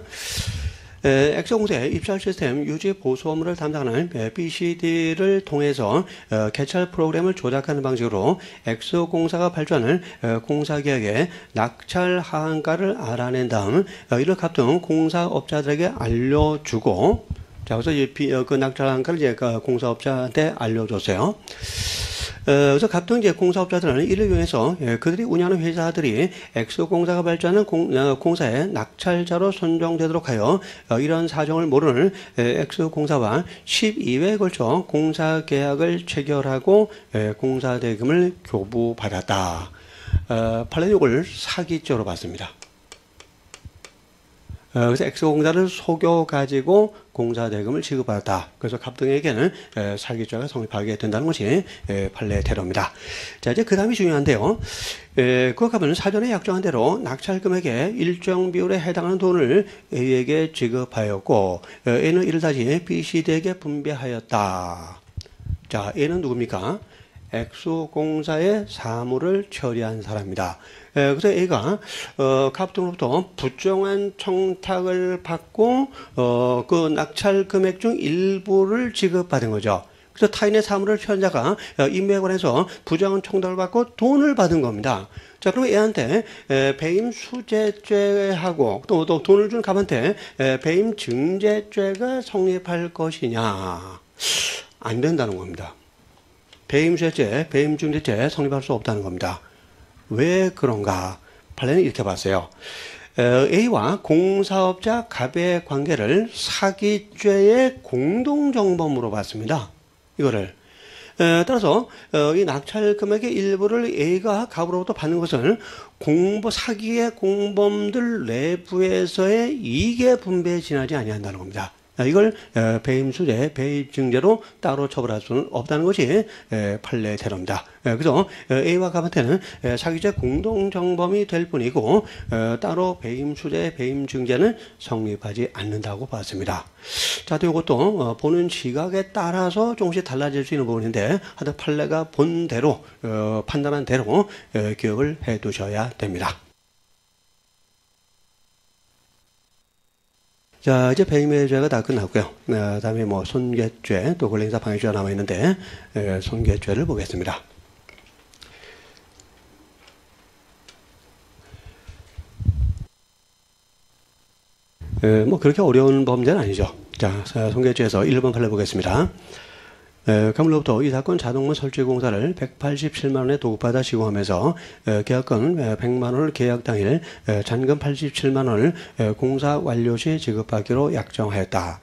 엑소공사의 입찰 시스템 유지 보수 업무를 담당하는 BCD를 통해서 개찰 프로그램을 조작하는 방식으로 엑소공사가 발주하는 공사계약의 낙찰 하한가를 알아낸 다음 이를 각종 공사업자들에게 알려주고, 자, 그래서 그 낙찰 하한가를 이제 공사업자한테 알려줬어요. 그래서 각종 이제 공사업자들은 이를 이용해서 그들이 운영하는 회사들이 엑소공사가 발주하는 공사의 낙찰자로 선정되도록 하여 이런 사정을 모르는 엑소공사와 12회에 걸쳐 공사계약을 체결하고 공사대금을 교부받았다. 판례는 이걸 사기죄로 봤습니다. 그래서 엑소공사를 속여가지고 공사대금을 지급받았다. 그래서 갑등에게는 사기죄가 성립하게 된다는 것이 판례의 태도입니다. 자, 이제 그 다음이 중요한데요. 그와 같으면 사전에 약정한 대로 낙찰 금액의 일정 비율에 해당하는 돈을 A에게 지급하였고, A는 이를 다시 BCD에게 분배하였다. 자, A는 누굽니까? 엑소공사의 사무를 처리한 사람입니다. 그래서 A가 갑등으로부터 부정한 청탁을 받고 그 낙찰 금액 중 일부를 지급받은 거죠. 그래서 타인의 사무를 처리한 자가 임매에 관해서 부정한 청탁을 받고 돈을 받은 겁니다. 자, 그럼 A한테 배임 수재죄하고 또 돈을 준 갑한테 배임 증재죄가 성립할 것이냐? 안 된다는 겁니다. 배임수재죄, 배임증재죄 성립할 수 없다는 겁니다. 왜 그런가? 판례는 이렇게 봤어요. A와 공사업자 갑의 관계를 사기죄의 공동정범으로 봤습니다. 이거를. 따라서 이 낙찰 금액의 일부를 A가 갑으로부터 받는 것은 사기의 공범들 내부에서의 이익의 분배에 지나지 아니한다는 겁니다. 이걸 배임수재, 배임증죄로 따로 처벌할 수는 없다는 것이 판례의 태도입니다. 그래서 A와 갑한테는 사기죄 공동정범이 될 뿐이고 따로 배임수재, 배임증죄는 성립하지 않는다고 봤습니다. 자, 또 이것도 보는 시각에 따라서 조금씩 달라질 수 있는 부분인데 하여튼 판례가 본 대로 판단한 대로 기억을 해 두셔야 됩니다. 자, 이제 배임의 죄가 다 끝났고요. 다음에 뭐 손괴죄, 또 권리행사 방해죄가 남아있는데 손괴죄를 보겠습니다. 뭐 그렇게 어려운 범죄는 아니죠. 자, 손괴죄에서 1번 판례 보겠습니다. 가물로부터 이 사건 자동문 설치 공사를 187만 원에 도급받아 시공하면서 계약금 100만 원을 계약 당일 잔금 87만 원을 공사 완료 시 지급하기로 약정하였다.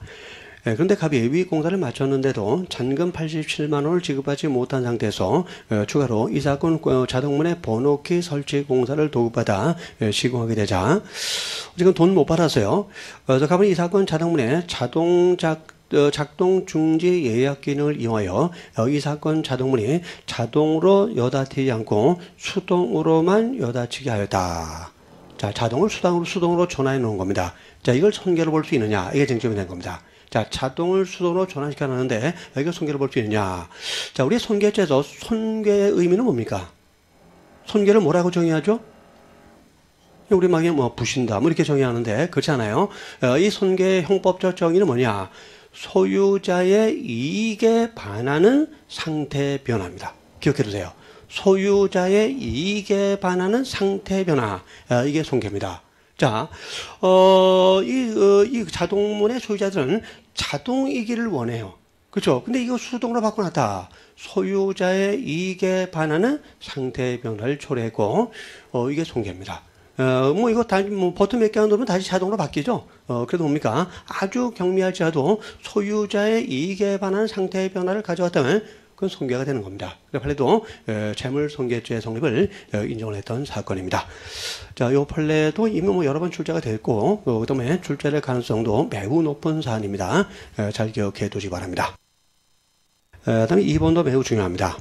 그런데 갑이 위 공사를 마쳤는데도 잔금 87만 원을 지급하지 못한 상태에서 추가로 이 사건 자동문의 번호키 설치 공사를 도급받아 시공하게 되자 지금 돈 못 받았어요. 그래서 갑은 이 사건 자동문의 작동 중지 예약 기능을 이용하여 이 사건 자동문이 자동으로 여닫히지 않고 수동으로만 여닫히게 하였다. 자, 자동을 수동으로 전환해 놓은 겁니다. 자, 이걸 손괴로 볼 수 있느냐? 이게 쟁점이 된 겁니다. 자, 자동을 수동으로 전환시켜 놨는데 이걸 손괴로 볼 수 있느냐? 자, 우리 손괴죄에서 손괴의 의미는 뭡니까? 손괴를 뭐라고 정의하죠? 우리 막 뭐 부신다 뭐 이렇게 정의하는데 그렇지 않아요. 이 손괴의 형법적 정의는 뭐냐? 소유자의 이익에 반하는 상태 변화입니다. 기억해 두세요. 소유자의 이익에 반하는 상태 변화. 이게 손괴입니다. 자, 이 자동문의 소유자들은 자동이기를 원해요. 그렇죠? 근데 이거 수동으로 바꿔놨다. 소유자의 이익에 반하는 상태 변화를 초래했고, 이게 손괴입니다. 뭐 이거 뭐 버튼 몇 개만 누르면 다시 자동으로 바뀌죠. 그래도 뭡니까? 아주 경미할지라도 소유자의 이익에 반하는 상태의 변화를 가져왔다면 그건 손괴가 되는 겁니다. 판례도 재물 손괴죄 성립을 인정을 했던 사건입니다. 자, 요 판례도 이미 뭐 여러 번 출제가 됐고, 그다음에 출제될 가능성도 매우 높은 사안입니다. 잘 기억해 두시기 바랍니다. 그다음에 2번도 매우 중요합니다.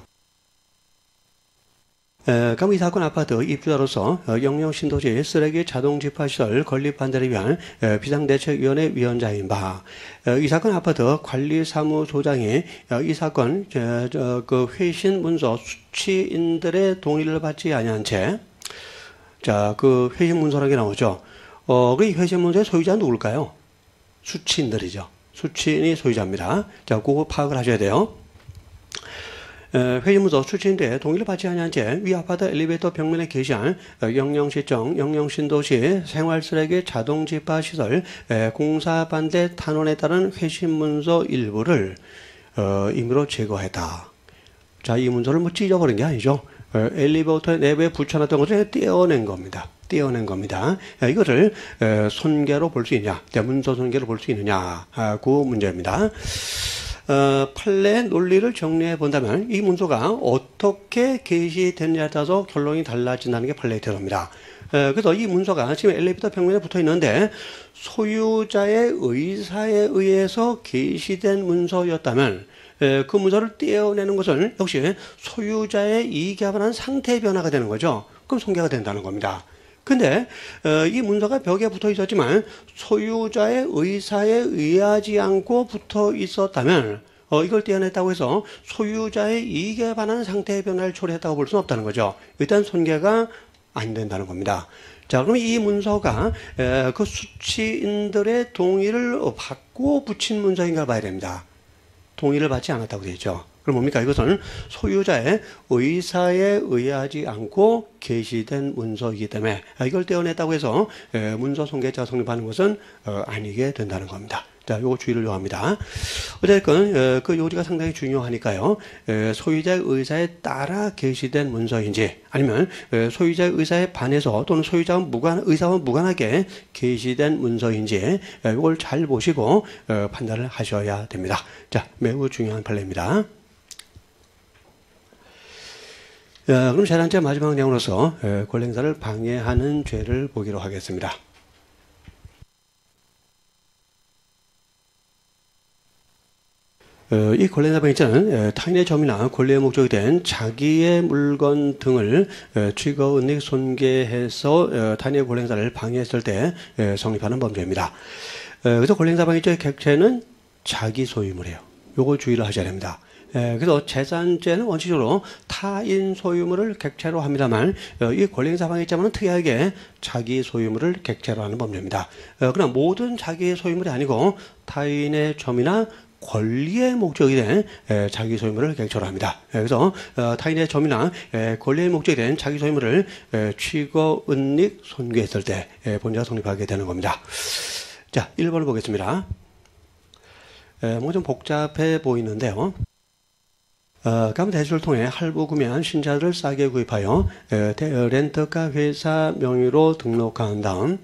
그럼 이 사건 아파트 입주자로서 영영 신도시 쓰레기 자동 집합시설 건립 반대를 위한 비상대책위원회 위원장인 바, 이 사건 아파트 관리사무소장이 이 사건 그 회신 문서 수취인들의 동의를 받지 아니한 채, 자, 그 회신 문서라는 게 나오죠. 그 회신 문서의 소유자는 누굴까요? 수취인들이죠. 수취인이 소유자입니다. 자, 그거 파악을 하셔야 돼요. 회의문서 수취인데 동의를 받지 아니한 채 위 아파트 엘리베이터 벽면에 게시한 영영시청, 영영신도시 생활쓰레기 자동집합시설 공사 반대 탄원에 따른 회신문서 일부를 임의로 제거했다. 자, 이 문서를 뭐 찢어버린 게 아니죠. 엘리베이터 내부에 붙여놨던 것을 떼어낸 겁니다. 떼어낸 겁니다. 이거를 손괴로 볼 수 있냐, 대문서 손괴로 볼 수 있느냐, 그 문제입니다. 판례 논리를 정리해 본다면 이 문서가 어떻게 게시됐냐에 따라서 결론이 달라진다는 게 판례의 태도입니다. 그래서 이 문서가 지금 엘리베이터 벽면에 붙어 있는데 소유자의 의사에 의해서 게시된 문서였다면 그 문서를 떼어내는 것은 역시 소유자의 이익에 반한 상태 변화가 되는 거죠. 그럼 손괴가 된다는 겁니다. 근데 이 문서가 벽에 붙어 있었지만 소유자의 의사에 의하지 않고 붙어 있었다면 이걸 떼어냈다고 해서 소유자의 이익에 반한 상태의 변화를 초래했다고 볼 수는 없다는 거죠. 일단 손괴가 안 된다는 겁니다. 자, 그럼 이 문서가 그 수취인들의 동의를 받고 붙인 문서인가 봐야 됩니다. 동의를 받지 않았다고 되어 있죠. 그럼 뭡니까? 이것은 소유자의 의사에 의하지 않고 게시된 문서이기 때문에 이걸 떼어냈다고 해서 문서 손괴죄가 성립하는 것은 아니게 된다는 겁니다. 자, 요거 주의를 요합니다. 어쨌든 그 요지가 상당히 중요하니까요. 소유자의 의사에 따라 게시된 문서인지 아니면 소유자의 의사에 반해서 또는 소유자와 의사와 무관하게 게시된 문서인지 이걸 잘 보시고 판단을 하셔야 됩니다. 자, 매우 중요한 판례입니다. 그럼 제1째 마지막 내용으로서 권리행사를 방해하는 죄를 보기로 하겠습니다. 이 권리행사 방해죄는 타인의 점유나 권리의 목적이 된 자기의 물건 등을 취거, 은닉, 손괴해서 타인의 권리행사를 방해했을 때 성립하는 범죄입니다. 그래서 권리행사 방해죄의 객체는 자기 소유물이에요. 요거 주의를 하셔야 됩니다. 그래서 재산죄는 원칙적으로 타인 소유물을 객체로 합니다만 이 권리행사 방해죄는 특이하게 자기 소유물을 객체로 하는 범죄입니다. 그러나 모든 자기의 소유물이 아니고 타인의 점이나 권리의 목적이 된 자기 소유물을 객체로 합니다. 그래서 타인의 점이나 권리의 목적이 된 자기 소유물을 취거, 은닉, 손괴했을 때 범죄가 성립하게 되는 겁니다. 자, 1번을 보겠습니다. 뭔가 좀 복잡해 보이는데요. 가문 대출을 통해 할부 구매한 신차들을 싸게 구입하여 렌터카 회사 명의로 등록한 다음,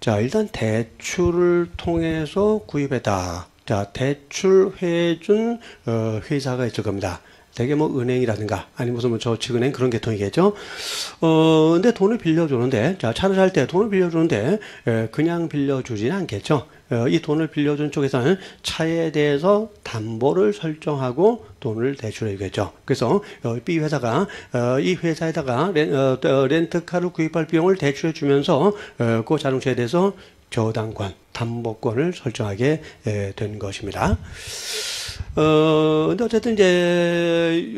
자, 일단 대출을 통해서 구입했다. 자, 대출해준 회사가 있을 겁니다. 대개 뭐 은행이라든가 아니면 무슨 뭐 저축은행 그런 계통이겠죠. 근데 돈을 빌려주는데, 자, 차를 살 때 돈을 빌려주는데 그냥 빌려주지는 않겠죠. 이 돈을 빌려준 쪽에서는 차에 대해서 담보를 설정하고 돈을 대출해주겠죠. 그래서 B 회사가 이 회사에다가 렌트카를 구입할 비용을 대출해주면서 그 자동차에 대해서 저당권, 담보권을 설정하게 된 것입니다. 근데 어쨌든 이제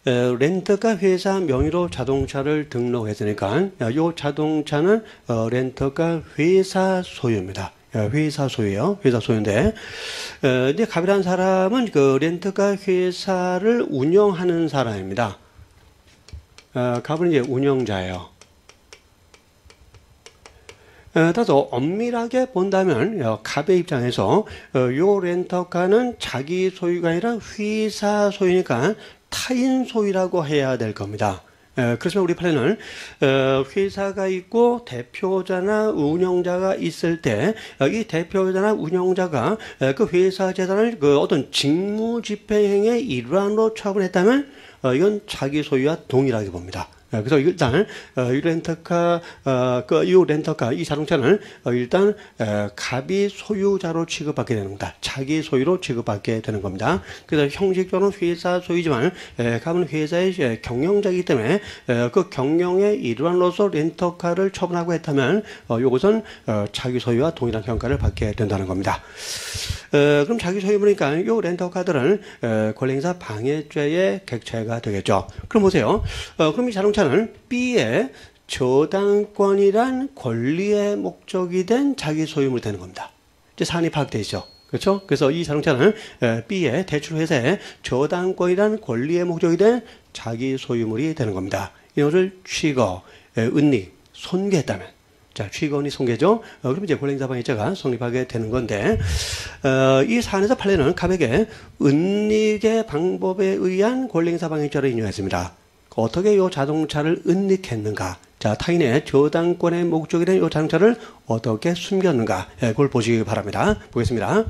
렌터카 회사 명의로 자동차를 등록했으니까 이 자동차는 렌터카 회사 소유입니다. 회사 소유예요. 회사 소유인데 이제 갑이라는 사람은 그 렌터카 회사를 운영하는 사람입니다. 갑은 이제 운영자예요. 따라서 엄밀하게 본다면 갑의 입장에서 요 렌터카는 자기 소유가 아니라 회사 소유니까 타인 소유라고 해야 될 겁니다. 그래서 우리 판례는 회사가 있고 대표자나 운영자가 있을 때 이 대표자나 운영자가 그 회사 재산을 그 어떤 직무 집행의 일환으로 처분했다면 이건 자기 소유와 동일하게 봅니다. 그래서 일단 이 렌터카 이 자동차는 일단 갑이 소유자로 취급받게 되는 겁니다. 자기 소유로 취급받게 되는 겁니다. 그래서 형식적으로는 회사 소유지만 갑은 회사의 경영자이기 때문에 그 경영의 일환으로서 렌터카를 처분하고 했다면 이것은 자기 소유와 동일한 평가를 받게 된다는 겁니다. 그럼 자기 소유물이니까 이 렌터카들은 권리행사 방해죄의 객체가 되겠죠. 그럼 보세요. 그럼 이 자동차는 B의 저당권이란 권리의 목적이 된 자기 소유물이 되는 겁니다. 이제 사안이 파악되어 있죠. 그렇죠? 그래서 이 자동차는 B의 대출회사의 저당권이란 권리의 목적이 된 자기 소유물이 되는 겁니다. 이것을 취거, 은닉, 손괴했다면 자, 취건이 손괴죠. 그럼 이제 권리행사 방해죄가 성립하게 되는 건데, 이 사안에서 판례는 갑에게 은닉의 방법에 의한 권리행사 방해죄를 인용했습니다. 어떻게 이 자동차를 은닉했는가? 자, 타인의 저당권의 목적이 된 이 자동차를 어떻게 숨겼는가? 그걸 보시기 바랍니다. 보겠습니다.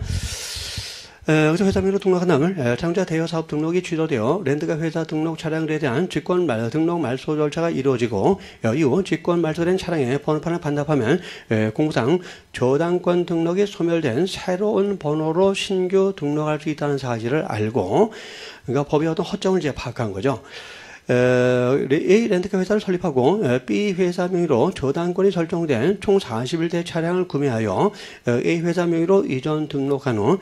그래서 회사 명의로 등록한 다음에 자동차 대여 사업 등록이 취소되어 렌트카 회사 등록 차량들에 대한 직권 등록 말소 절차가 이루어지고 이후 직권 말소된 차량의 번호판을 반납하면 공부상 저당권 등록이 소멸된 새로운 번호로 신규 등록할 수 있다는 사실을 알고 그러니까 법의 어떤 허점을 이제 파악한 거죠. A 렌트카 회사를 설립하고 B 회사 명의로 저당권이 설정된 총 41대 차량을 구매하여 A 회사 명의로 이전 등록한 후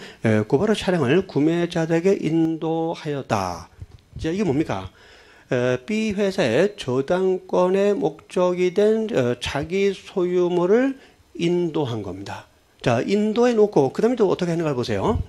곧바로 차량을 구매자에게 인도하였다. 자, 이게 뭡니까? B 회사의 저당권의 목적이 된 자기 소유물을 인도한 겁니다. 자, 인도해 놓고 그 다음에 또 어떻게 하는가 보세요.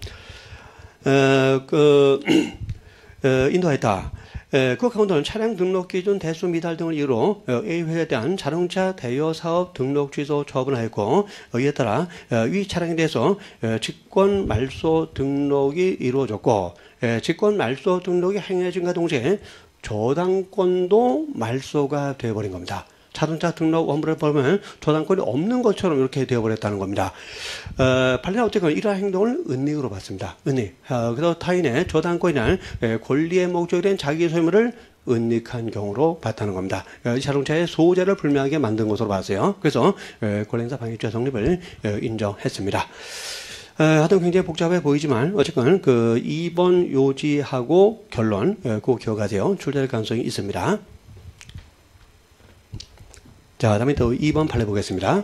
인도했다. 그 가운데는 차량 등록 기준 대수 미달 등을 이유로 A 회사에 대한 자동차 대여 사업 등록 취소 처분하였고 이에 따라 이 차량에 대해서 직권 말소 등록이 이루어졌고 직권 말소 등록이 행해진과 동시에 저당권도 말소가 되어버린 겁니다. 자동차 등록 원본을 보면 저당권이 없는 것처럼 이렇게 되어버렸다는 겁니다. 판례는 어쨌건 이러한 행동을 은닉으로 봤습니다. 은닉. 그래서 타인의 저당권이란 권리의 목적이 된 자기 소유물을 은닉한 경우로 봤다는 겁니다. 이 자동차의 소재를 불명하게 만든 것으로 봤어요. 그래서 권리행사 방해죄 성립을 인정했습니다. 하여튼 굉장히 복잡해 보이지만 어쨌건 그 2번 요지하고 결론 꼭 기억하세요. 출제될 가능성이 있습니다. 자, 다음에 또 2번 판례 보겠습니다.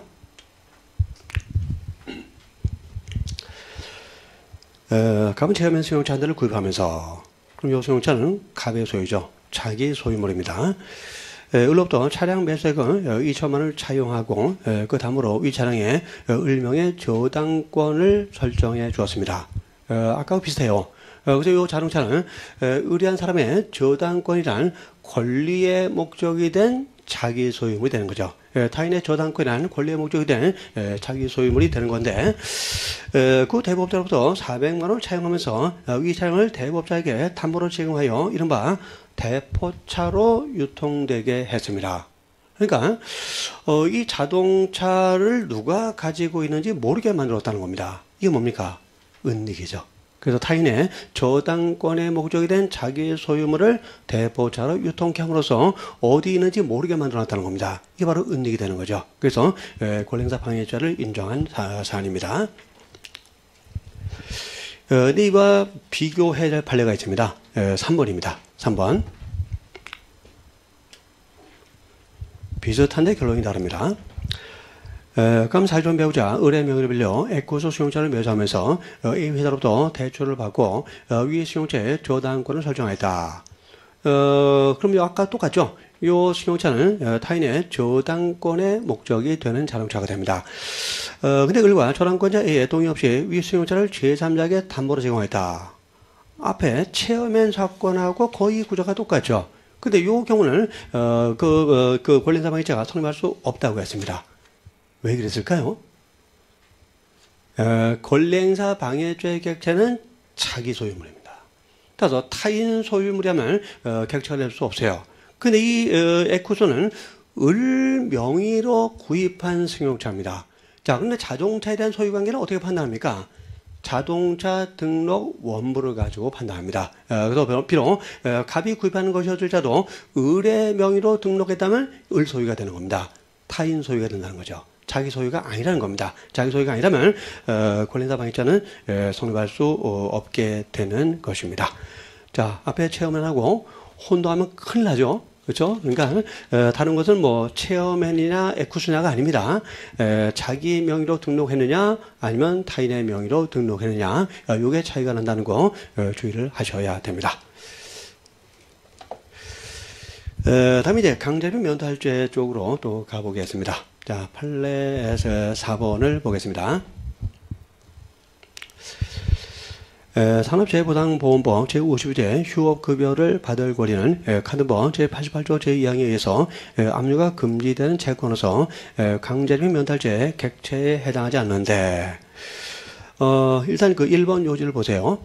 갑은 체험한 승용차 한 대를 구입하면서 그럼 이 승용차는 갑의 소유죠. 자기 소유물입니다. 을로부터 차량 매수액은 2천만 원을 차용하고 그 다음으로 이 차량에 을명의 저당권을 설정해 주었습니다. 아까와 비슷해요. 그래서 이 자동차는 의뢰한 사람의 저당권이란 권리의 목적이 된 자기 소유물이 되는 거죠. 타인의 저당권이라는 권리의 목적이 된 자기 소유물이 되는 건데 그 대법자로부터 400만 원을 차용하면서 이 차량을 대법자에게 담보로 제공하여 이른바 대포차로 유통되게 했습니다. 그러니까 이 자동차를 누가 가지고 있는지 모르게 만들었다는 겁니다. 이게 뭡니까? 은닉이죠. 그래서 타인의 저당권의 목적이 된 자기의 소유물을 대포차로 유통케 함으로써 어디 있는지 모르게 만들어놨다는 겁니다. 이게 바로 은닉이 되는 거죠. 그래서 권리행사 방해죄를 인정한 사안입니다. 이와 비교해야 될 판례가 있습니다. 3번입니다. 3번. 비슷한데 결론이 다릅니다. 그럼 살던 배우자 의뢰 명의를 빌려 에코소 수용차를 매수하면서 A 회사로부터 대출을 받고 위 수용차의 저당권을 설정했다. 그럼 아까 똑같죠? 이 수용차는 타인의 저당권의 목적이 되는 자동차가 됩니다. 근데 을과 저당권자 A의 동의 없이 위 수용차를 제3자에게 담보로 제공했다. 앞에 체험한 사건하고 거의 구조가 똑같죠? 근데 이 경우는 그 권리행사 방해죄가 성립할 수 없다고 했습니다. 왜 그랬을까요? 권리행사 방해죄의 객체는 자기 소유물입니다. 따라서 타인 소유물이라면 객체가 될 수 없어요. 근데 이 에쿠소는 을 명의로 구입한 승용차입니다. 자, 그런데 자동차에 대한 소유관계는 어떻게 판단합니까? 자동차 등록 원부를 가지고 판단합니다. 그래서 비록 갑이 구입하는 것이어도 을의 명의로 등록했다면 을 소유가 되는 겁니다. 타인 소유가 된다는 거죠. 자기 소유가 아니라는 겁니다. 자기 소유가 아니라면 권리행사 방해죄는 성립할 수 없게 되는 것입니다. 자, 앞에 체어맨 하고 혼동하면 큰일 나죠. 그렇죠? 그러니까 다른 것은 뭐 체어맨이나 에쿠스냐가 아닙니다. 자기 명의로 등록했느냐 아니면 타인의 명의로 등록했느냐, 이게 차이가 난다는 거 주의를 하셔야 됩니다. 다음에 이제 강제비 면탈죄 쪽으로 또 가보겠습니다. 자, 판례에서 4번을 보겠습니다. 산업재해보상보험법 제52제 휴업급여를 받을 권리는 카드법 제88조 제2항에 의해서 압류가 금지되는 채권으로서 강제비 면탈죄 객체에 해당하지 않는데, 일단 그 1번 요지를 보세요.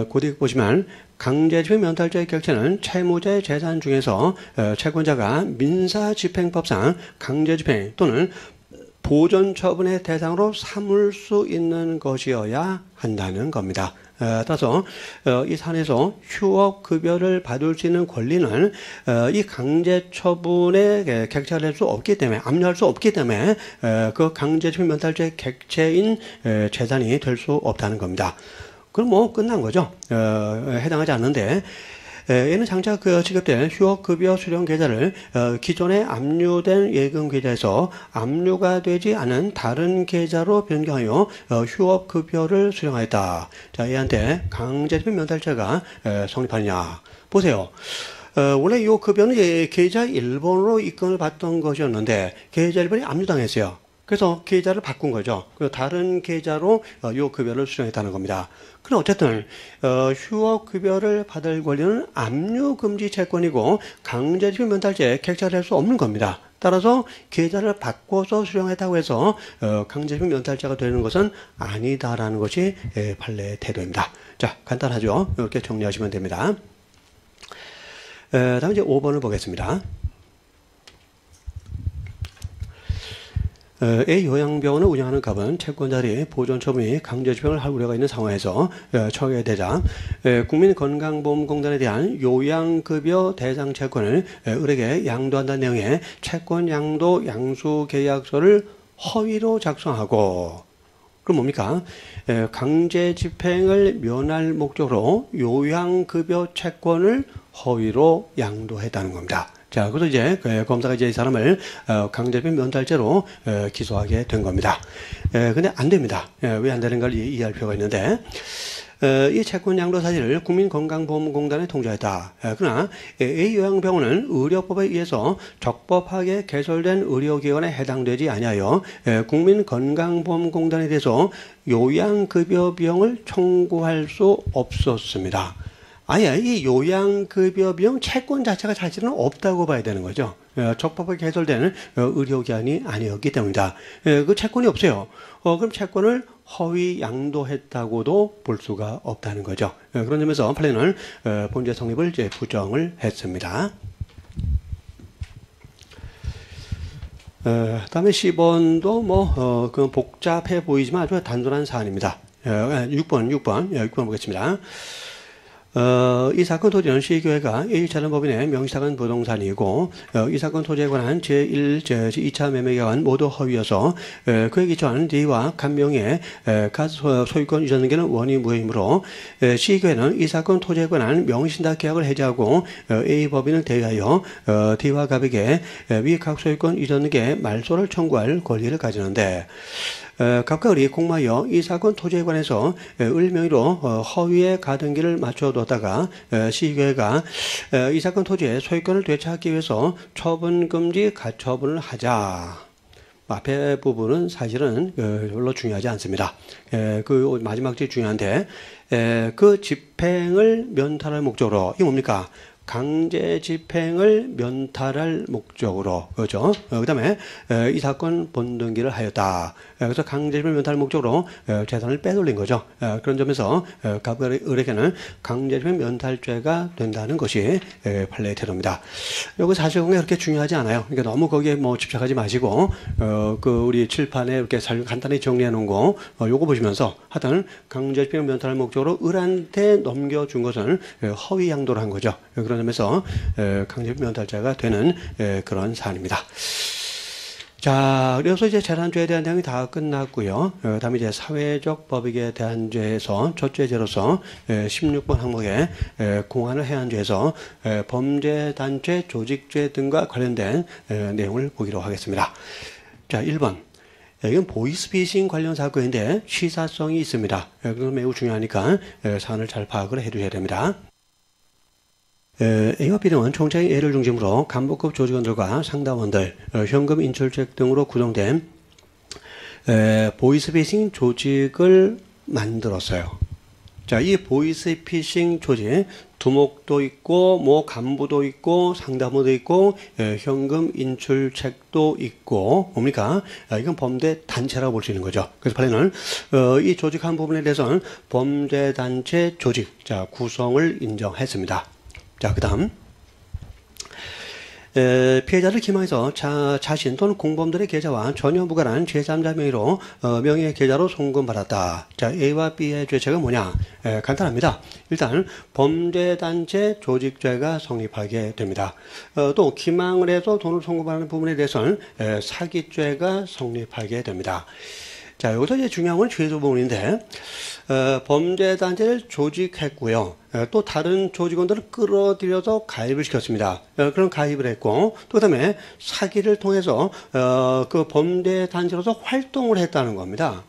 고대 보시면 강제집행 면탈죄의 객체는 채무자의 재산 중에서 채권자가 민사집행법상 강제집행 또는 보존 처분의 대상으로 삼을 수 있는 것이어야 한다는 겁니다. 따라서 이 사안에서 휴업급여를 받을 수 있는 권리는 이 강제처분의 객체가 될 수 없기 때문에, 압류할 수 없기 때문에 그 강제집행 면탈죄의 객체인 재산이 될 수 없다는 겁니다. 그럼 뭐 끝난 거죠. 해당하지 않는데, 얘는 장차 지급될 휴업급여 수령 계좌를 기존에 압류된 예금 계좌에서 압류가 되지 않은 다른 계좌로 변경하여 휴업급여를 수령하였다. 자, 얘한테 강제집행 면탈죄가 성립하느냐. 보세요. 원래 이 급여는 계좌 1번으로 입금을 받던 것이었는데 계좌 1번이 압류당했어요. 그래서 계좌를 바꾼 거죠. 그래서 다른 계좌로 이 급여를 수령했다는 겁니다. 그럼 어쨌든 휴업급여를 받을 권리는 압류금지 채권이고 강제집행 면탈죄 객체가 될 수 없는 겁니다. 따라서 계좌를 바꿔서 수령했다고 해서 강제집행 면탈죄가 되는 것은 아니다라는 것이 판례의 태도입니다. 자, 간단하죠? 이렇게 정리하시면 됩니다. 다음 이제 5번을 보겠습니다. A 요양병원을 운영하는 갑은 채권자들이 보존처분이 강제집행을 할 우려가 있는 상황에서 처해되자 국민건강보험공단에 대한 요양급여 대상 채권을 을에게 양도한다는 내용의 채권 양도 양수계약서를 허위로 작성하고, 그럼 뭡니까? 강제집행을 면할 목적으로 요양급여 채권을 허위로 양도했다는 겁니다. 자, 그래서 이제 검사가 이제 이 사람을 강제집행 면탈죄로 기소하게 된 겁니다. 근데 안 됩니다. 왜 안 되는 걸 이해할 필요가 있는데, 이 채권 양도 사실을 국민건강보험공단에 통지했다. 그러나 A 요양병원은 의료법에 의해서 적법하게 개설된 의료기관에 해당되지 아니하여 국민건강보험공단에 대해서 요양급여 비용을 청구할 수 없었습니다. 아예 이 요양급여 비용 채권 자체가 사실은 없다고 봐야 되는 거죠. 적법하게 개설되는 의료기관이 아니었기 때문이다. 그 채권이 없어요. 그럼 채권을 허위 양도했다고도 볼 수가 없다는 거죠. 그런 점에서 판례는 본죄 성립을 이제 부정을 했습니다. 다음에 10번도 그 복잡해 보이지만 아주 단순한 사안입니다. 6번 보겠습니다. 이 사건 토지는 시교회가 A차는 법인의 명시사건 부동산이고, 이 사건 토지에 관한 제1, 제2차 매매계약은 모두 허위여서 그에 기초한 D와 간명의 가스 소유권 이전 등기는 원이 무효이므로 시교회는 이 사건 토지에 관한 명신탁 계약을 해지하고 A 법인을 대하여 D와 갑에게 위 각 소유권 이전 등기의 말소를 청구할 권리를 가지는데, 갑과 을이 공모하여 이 사건 토지에 관해서 을 명의로 허위의 가등기를 맞춰뒀다가 시교회가 이 사건 토지의 소유권을 되찾기 위해서 처분금지 가처분을 하자. 앞에 부분은 사실은 별로 중요하지 않습니다. 그 마지막 지 중요한데, 그 집행을 면탈할 목적으로, 이게 뭡니까? 강제 집행을 면탈할 목적으로, 그죠? 그 다음에 이 사건 본등기를 하였다. 그래서 강제 집행 면탈 목적으로 재산을 빼돌린 거죠. 그런 점에서 갑을에게는 강제 집행 면탈죄가 된다는 것이 판례의 태도입니다. 이거 사실공에 그렇게 중요하지 않아요. 그러니까 너무 거기에 뭐 집착하지 마시고 우리 칠판에 이렇게 간단히 정리해 놓은 거 요거 보시면서 하여튼 강제 집행 면탈할 목적으로 을한테 넘겨준 것은 허위 양도를 한 거죠. 그런 점에서 강제 집행 면탈죄가 되는 그런 사안입니다. 자, 그래서 이제 재산죄에 대한 내용이 다 끝났고요. 다음에 이제 사회적 법익에 대한 죄에서 첫째죄로서 16번 항목에 공안을 해한 죄에서 범죄단체 조직죄 등과 관련된 내용을 보기로 하겠습니다. 자, 1번. 이건 보이스피싱 관련 사건인데 시사성이 있습니다. 그건 매우 중요하니까 사안을 잘 파악을 해 두셔야 됩니다. A와 B등은 총장의 A를 중심으로 간부급 조직원들과 상담원들, 현금 인출책 등으로 구성된 보이스피싱 조직을 만들었어요. 자, 이 보이스피싱 조직 두목도 있고 뭐 간부도 있고 상담원도 있고 현금 인출책도 있고 뭡니까? 이건 범죄 단체라고 볼 수 있는 거죠. 그래서 판례는 이 조직 한 부분에 대해서는 범죄 단체 조직 자 구성을 인정했습니다. 자, 그 다음 피해자를 기망해서 자신 또는 공범들의 계좌와 전혀 무관한 제3자 명의로 명의 계좌로 송금받았다. 자, A와 B의 죄책은 뭐냐? 간단합니다. 일단 범죄단체 조직죄가 성립하게 됩니다. 또 기망을 해서 돈을 송금하는 부분에 대해서는 사기죄가 성립하게 됩니다. 자, 여기서 이제 중요한 건 최소 부분인데 범죄단체를 조직했고요. 또 다른 조직원들을 끌어들여서 가입을 시켰습니다. 그런 가입을 했고 또 그다음에 사기를 통해서 그 범죄단체로서 활동을 했다는 겁니다.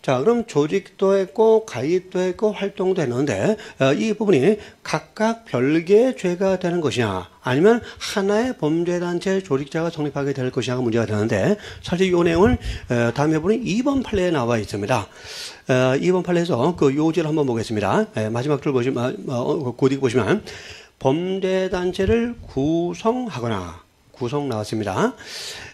자, 그럼 조직도 했고 가입도 했고 활동도 했는데 이 부분이 각각 별개의 죄가 되는 것이냐 아니면 하나의 범죄단체 조직자가 성립하게 될 것이냐가 문제가 되는데 사실 이 내용은 다음에 보니 2번 판례에 나와 있습니다. 2번 판례에서 그 요지를 한번 보겠습니다. 마지막 줄 보시면 고딕 보시면 범죄단체를 구성하거나 구성 나왔습니다.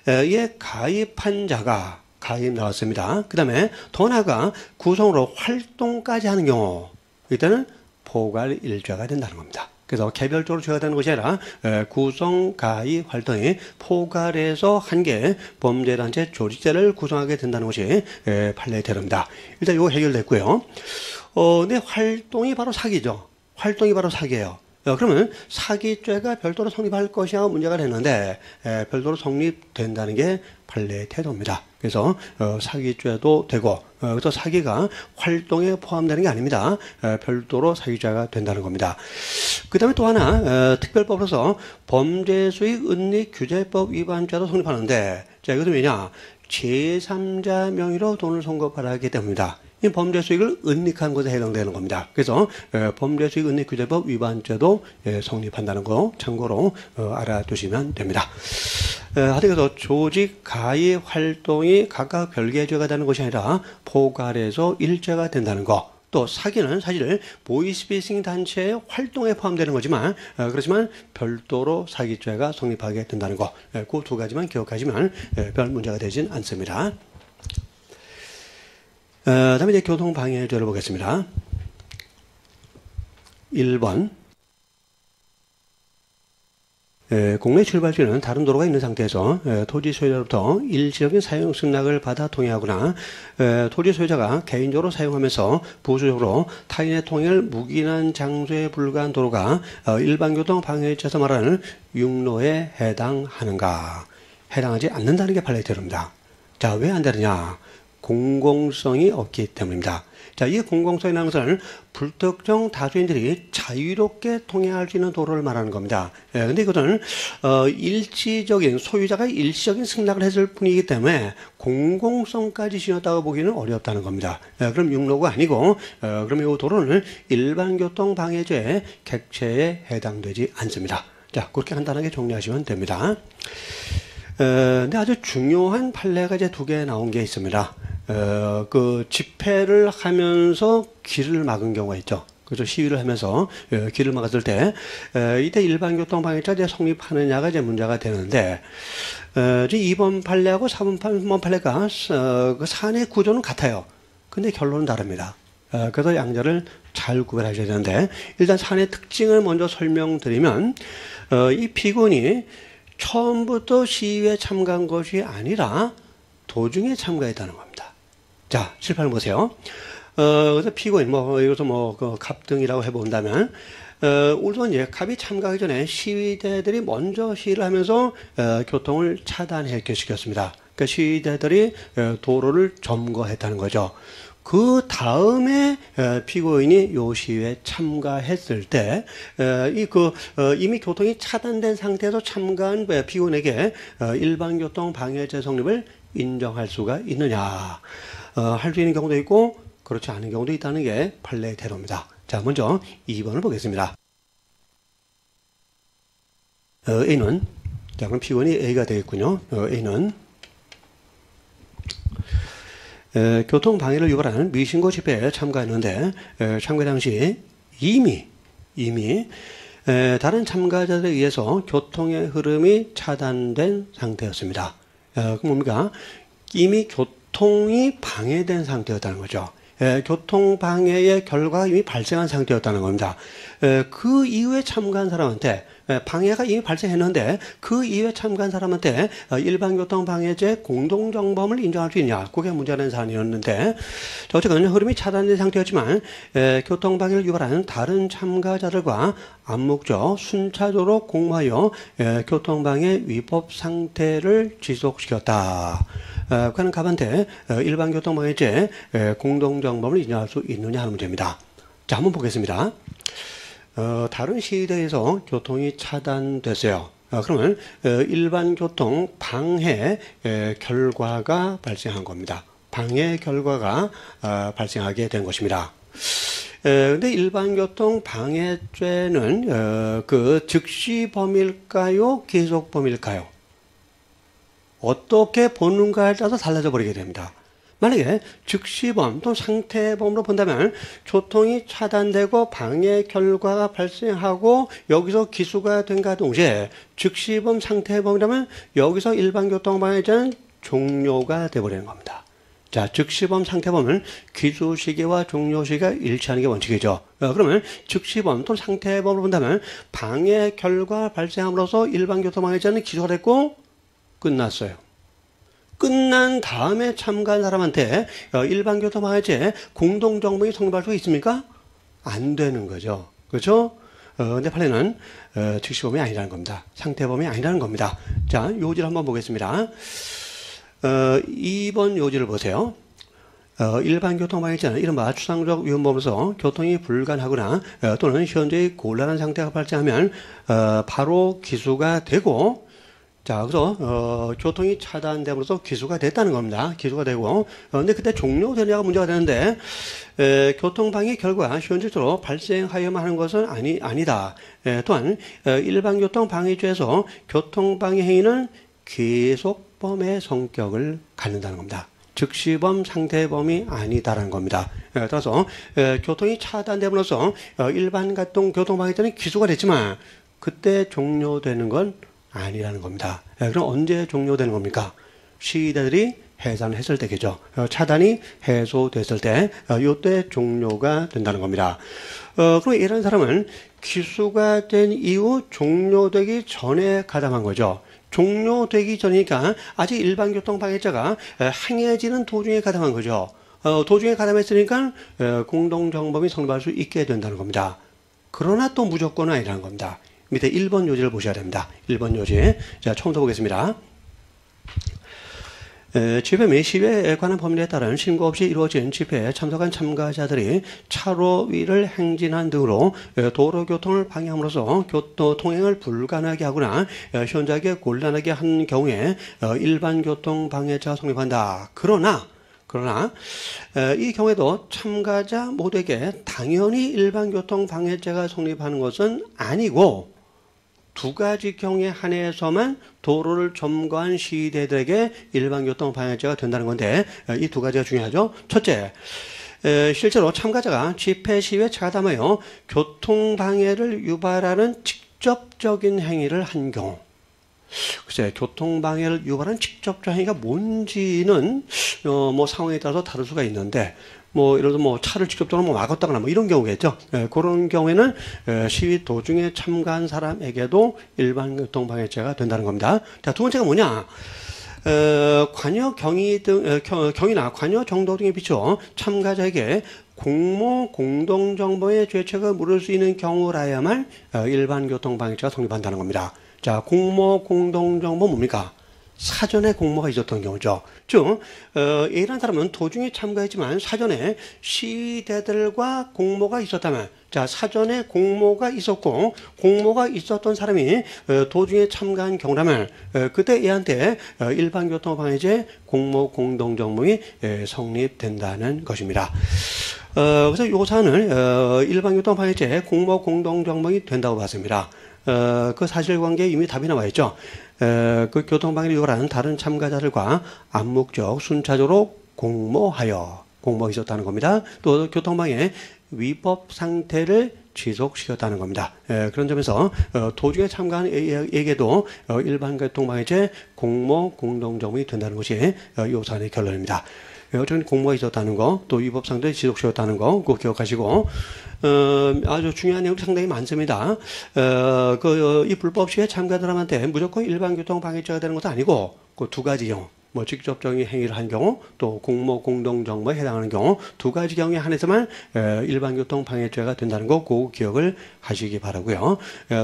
이에 가입한 자가 가입 나왔습니다. 그 다음에 더 나아가 구성으로 활동까지 하는 경우 이때는 포괄 일죄가 된다는 겁니다. 그래서 개별적으로 죄가 되는 것이 아니라 구성, 가입, 활동이 포괄해서 한 개의 범죄단체 조직죄를 구성하게 된다는 것이 판례의 태도입니다. 일단 이거 해결됐고요. 근데 활동이 바로 사기죠. 활동이 바로 사기예요. 그러면 사기죄가 별도로 성립할 것이야 문제가 되는데 별도로 성립된다는 게 판례의 태도입니다. 그래서 사기죄도 되고 그래서 사기가 활동에 포함되는 게 아닙니다. 별도로 사기죄가 된다는 겁니다. 그 다음에 또 하나 특별법으로서 범죄수익 은닉규제법 위반죄도 성립하는데 자 이것은 왜냐 제3자 명의로 돈을 송금하기 때문입니다. 이 범죄수익을 은닉한 것에 해당되는 겁니다. 그래서 범죄수익 은닉규제법 위반죄도 성립한다는 거 참고로 알아두시면 됩니다. 하여튼 조직 가입 활동이 각각 별개의 죄가 되는 것이 아니라 포괄해서 일죄가 된다는 거. 또 사기는 사실 보이스피싱 단체의 활동에 포함되는 거지만 그렇지만 별도로 사기죄가 성립하게 된다는 거. 그 두 가지만 기억하시면 별 문제가 되진 않습니다. 다음에 이제 교통방해죄를 보겠습니다. 1번. 공내 출발지는 다른 도로가 있는 상태에서 토지 소유자로부터 일시적인 사용 승낙을 받아 통행하거나 토지 소유자가 개인적으로 사용하면서 부수적으로 타인의 통행을 묵인한 장소에 불과한 도로가 일반교통 방해죄에서 말하는 육로에 해당하는가? 해당하지 않는다는 게 판례의 태도입니다. 자, 왜 안 되느냐? 공공성이 없기 때문입니다. 자, 이 공공성이라는 것은 불특정 다수인들이 자유롭게 통행할 수 있는 도로를 말하는 겁니다. 근데 이것은 일시적인 소유자가 일시적인 승낙을 했을 뿐이기 때문에 공공성까지 지녔다고 보기는 어렵다는 겁니다. 그럼 육로가 아니고 그럼 이 도로는 일반교통 방해죄의 객체에 해당되지 않습니다. 자, 그렇게 간단하게 정리하시면 됩니다. 근데 아주 중요한 판례가 이제 두 개 나온 게 있습니다. 그 집회를 하면서 길을 막은 경우가 있죠. 그죠? 시위를 하면서 길을 막았을 때 이때 일반교통방해죄가 이제 성립하느냐가 이제 문제가 되는데 이제 2번 판례하고 4번 판례가 그 사안의 구조는 같아요. 근데 결론은 다릅니다. 그래서 양자를 잘 구별하셔야 되는데 일단 사안의 특징을 먼저 설명드리면 이 피고인이 처음부터 시위에 참가한 것이 아니라 도중에 참가했다는 겁니다. 자, 7판을 보세요. 그래서 피고인, 이것도 그 갑등이라고 해본다면, 우선 갑이 참가하기 전에 시위대들이 먼저 시위를 하면서, 교통을 차단시켰습니다. 그러니까 시위대들이 도로를 점거했다는 거죠. 그 다음에 피고인이 요 시위에 참가했을 때, 이미 교통이 차단된 상태에서 참가한 피고인에게 일반교통방해죄 성립을 인정할 수가 있느냐. 할 수 있는 경우도 있고, 그렇지 않은 경우도 있다는 게 판례의 대로입니다. 자, 먼저 2번을 보겠습니다. A는, 자, 그럼 피고인이 A가 되겠군요. A는 교통방해를 유발하는 미신고 집회에 참가했는데 참가 당시 이미 다른 참가자들에 의해서 교통의 흐름이 차단된 상태였습니다. 그럼 뭡니까? 이미 교통이 방해된 상태였다는 거죠. 교통방해의 결과가 이미 발생한 상태였다는 겁니다. 그 이후에 참가한 사람한테 방해가 이미 발생했는데 그 이후에 참가한 사람한테 일반교통방해죄 공동정범을 인정할 수 있냐, 그게 문제된 사안이었는데 어쨌든 흐름이 차단된 상태였지만 교통방해를 유발하는 다른 참가자들과 암묵적 순차적으로 공모하여 교통방해 위법 상태를 지속시켰다. 그는 갑한테 일반교통방해죄 공동정범을 인정할 수 있느냐 하는 문제입니다. 자, 한번 보겠습니다. 다른 시위대에서 교통이 차단됐어요. 그러면 일반교통 방해 결과가 발생한 겁니다. 방해 결과가 발생하게 된 것입니다. 근데 일반교통 방해죄는 그 즉시 범일까요? 계속 범일까요? 어떻게 보는가에 따라서 달라져 버리게 됩니다. 만약에 즉시범 또는 상태범으로 본다면 교통이 차단되고 방해 결과가 발생하고 여기서 기수가 된과 동시에 즉시범 상태범이라면 여기서 일반교통방해죄는 종료가 되어버리는 겁니다. 자, 즉시범 상태범은 기수 시기와 종료 시기가 일치하는 게 원칙이죠. 그러면 즉시범 또는 상태범으로 본다면 방해 결과 발생함으로써 일반교통방해죄는 기소가 됐고 끝났어요. 끝난 다음에 참가한 사람한테 일반교통방해죄 공동정범이 성립할 수 있습니까? 안 되는 거죠. 그렇죠? 근데 판례는 즉시범이 아니라는 겁니다. 상태범이 아니라는 겁니다. 자, 요지를 한번 보겠습니다. 2번 요지를 보세요. 일반교통방해죄는 이른바 추상적 위험범으로서 교통이 불가능하거나 또는 현재의 곤란한 상태가 발생하면 바로 기수가 되고, 자, 그래서 교통이 차단됨으로써 기수가 됐다는 겁니다. 기수가 되고, 근데 그때 종료되냐가 문제가 되는데 교통방해 결과 현실적으로 발생하여야만 하는 것은 아니다. 또한 일반교통방해죄에서 교통방해 행위는 계속범의 성격을 갖는다는 겁니다. 즉시범, 상태범이 아니다라는 겁니다. 따라서 교통이 차단됨으로써 일반 교통방해죄는 기수가 됐지만 그때 종료되는 건 아니라는 겁니다. 그럼 언제 종료되는 겁니까? 시위대들이 해산을 했을 때겠죠. 차단이 해소됐을 때, 이때 종료가 된다는 겁니다. 그럼 이런 사람은 기수가 된 이후 종료되기 전에 가담한 거죠. 종료되기 전이니까 아직 일반교통방해죄가 행해지는 도중에 가담한 거죠. 도중에 가담했으니까 공동정범이 성립할 수 있게 된다는 겁니다. 그러나 또 무조건은 아니라는 겁니다. 밑에 1번 요지를 보셔야 됩니다. 1번 요지. 자, 처음부터 보겠습니다. 집회 및 시위에 관한 법률에 따른 신고 없이 이루어진 집회에 참석한 참가자들이 차로 위를 행진한 등으로 도로교통을 방해함으로써 통행을 불가능하게 하거나 현저하게 곤란하게 한 경우에 일반교통방해죄가 성립한다. 그러나 이 경우에도 참가자 모두에게 당연히 일반교통방해죄가 성립하는 것은 아니고 두 가지 경우에 한해서만 도로를 점거한 시위대들에게 일반교통방해죄가 된다는 건데 이 두 가지가 중요하죠. 첫째, 실제로 참가자가 집회 시위에 차담하여 교통방해를 유발하는 직접적인 행위를 한 경우, 글쎄, 교통방해를 유발하는 직접적 행위가 뭔지는 뭐 상황에 따라서 다를 수가 있는데, 뭐 예를 들어 뭐 차를 직접적으로 뭐 막았다거나 뭐 이런 경우겠죠. 그런 경우에는 시위 도중에 참가한 사람에게도 일반 교통방해죄가 된다는 겁니다. 자, 두 번째가 뭐냐? 관여 경위 등 경위나 관여 정도 등에 비추어 참가자에게 공모 공동정보의 죄책을 물을 수 있는 경우라야만 일반 교통방해죄가 성립한다는 겁니다. 자, 공모 공동정보 뭡니까? 사전에 공모가 있었던 경우죠. 즉, A라는 사람은 도중에 참가했지만 사전에 시대들과 공모가 있었다면, 자, 사전에 공모가 있었고 공모가 있었던 사람이 도중에 참가한 경우라면 그때 A한테 일반교통방해죄 공모 공동정범이 성립된다는 것입니다. 그래서 이 사안을 일반교통방해죄 공모 공동정범이 된다고 봤습니다. 그 사실관계에 이미 답이 나와 있죠. 그 교통방해를 유발하는 다른 참가자들과 암묵적 순차적으로 공모가 있었다는 겁니다. 또 교통방해 위법 상태를 지속시켰다는 겁니다. 그런 점에서 도중에 참가한 A에게도 일반 교통방해죄 공모 공동정범이 된다는 것이 이 사안의 결론입니다. 어쨌든 공모가 있었다는 거, 또 위법 상태를 지속시켰다는 거, 꼭 기억하시고, 아주 중요한 내용이 상당히 많습니다. 이 불법 시위에 참가자들한테 무조건 일반 교통 방해죄가 되는 것도 아니고, 그 두 가지 경우, 뭐 직접적인 행위를 한 경우, 또 공모 공동 정보에 해당하는 경우, 두 가지 경우에 한해서만 일반 교통 방해죄가 된다는 거, 꼭 기억을 하시기 바라고요.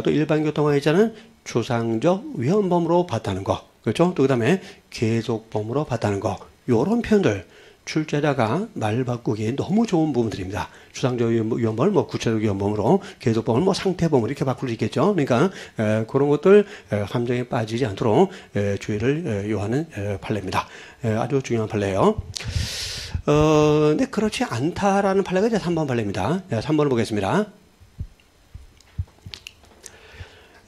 또 일반 교통 방해죄는 추상적 위헌범으로 봤다는 거, 그렇죠? 또 그다음에 계속범으로 봤다는 거, 요런 표현들. 출제자가 말 바꾸기 너무 좋은 부분들입니다. 추상적 위헌범을 뭐 구체적 위헌범으로, 계속범을 뭐 상태범으로 이렇게 바꿀 수 있겠죠. 그러니까 그런 것들 함정에 빠지지 않도록 주의를 요하는 판례입니다. 아주 중요한 판례예요. 근데 그렇지 않다라는 판례가 이제 3번 판례입니다. 3번을 보겠습니다.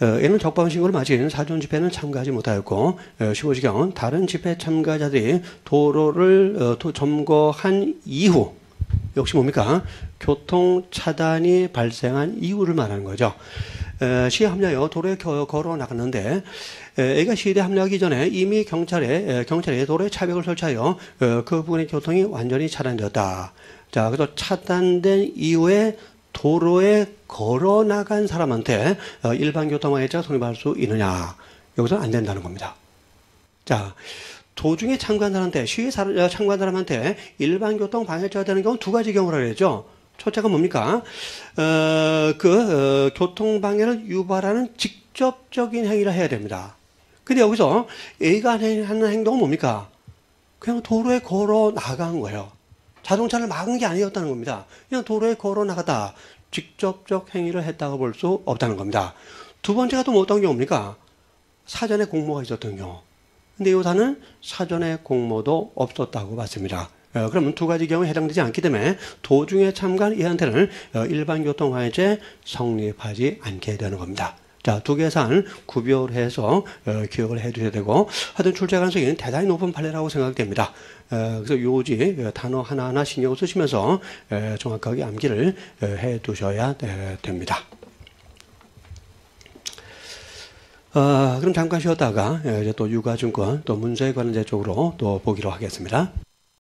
A는 적법 신고를 마친 사전 집회는 참가하지 못하였고 15지경 다른 집회 참가자들이 도로를 점거한 이후, 역시 뭡니까? 교통 차단이 발생한 이유를 말하는 거죠. 시위에 합류하여 도로에 걸어 나갔는데 A가 시위에 합류하기 전에 이미 경찰이 도로에 차벽을 설치하여 그 부분의 교통이 완전히 차단되었다. 자, 그래서 차단된 이후에 도로에 걸어 나간 사람한테 일반 교통방해죄가 성립할 수 있느냐? 여기서는 안 된다는 겁니다. 자, 도중에 참가한 사람한테, 시위에 참가한 사람한테 일반 교통방해죄가 되는 경우는 두 가지 경우라 그랬죠. 첫째가 뭡니까? 교통방해를 유발하는 직접적인 행위를 해야 됩니다. 근데 여기서 A가 하는 행동은 뭡니까? 그냥 도로에 걸어 나간 거예요. 자동차를 막은 게 아니었다는 겁니다. 그냥 도로에 걸어 나가다 직접적 행위를 했다고 볼 수 없다는 겁니다. 두 번째가 또 어떤 경우입니까? 사전에 공모가 있었던 경우. 근데 이 사는 사전에 공모도 없었다고 봤습니다. 그러면 두 가지 경우에 해당되지 않기 때문에 도중에 참가한 A한테는 일반 교통방해죄 성립하지 않게 되는 겁니다. 자, 두 개의 사안 구별해서 기억을 해 두셔야 되고, 하여튼 출제 가능성이 대단히 높은 판례라고 생각됩니다. 그래서 요지 단어 하나하나 신경을 쓰시면서 정확하게 암기를 해 두셔야 됩니다. 그럼 잠깐 쉬었다가 이제 또 유가증권 또 문서에 관련된 쪽으로 또 보기로 하겠습니다.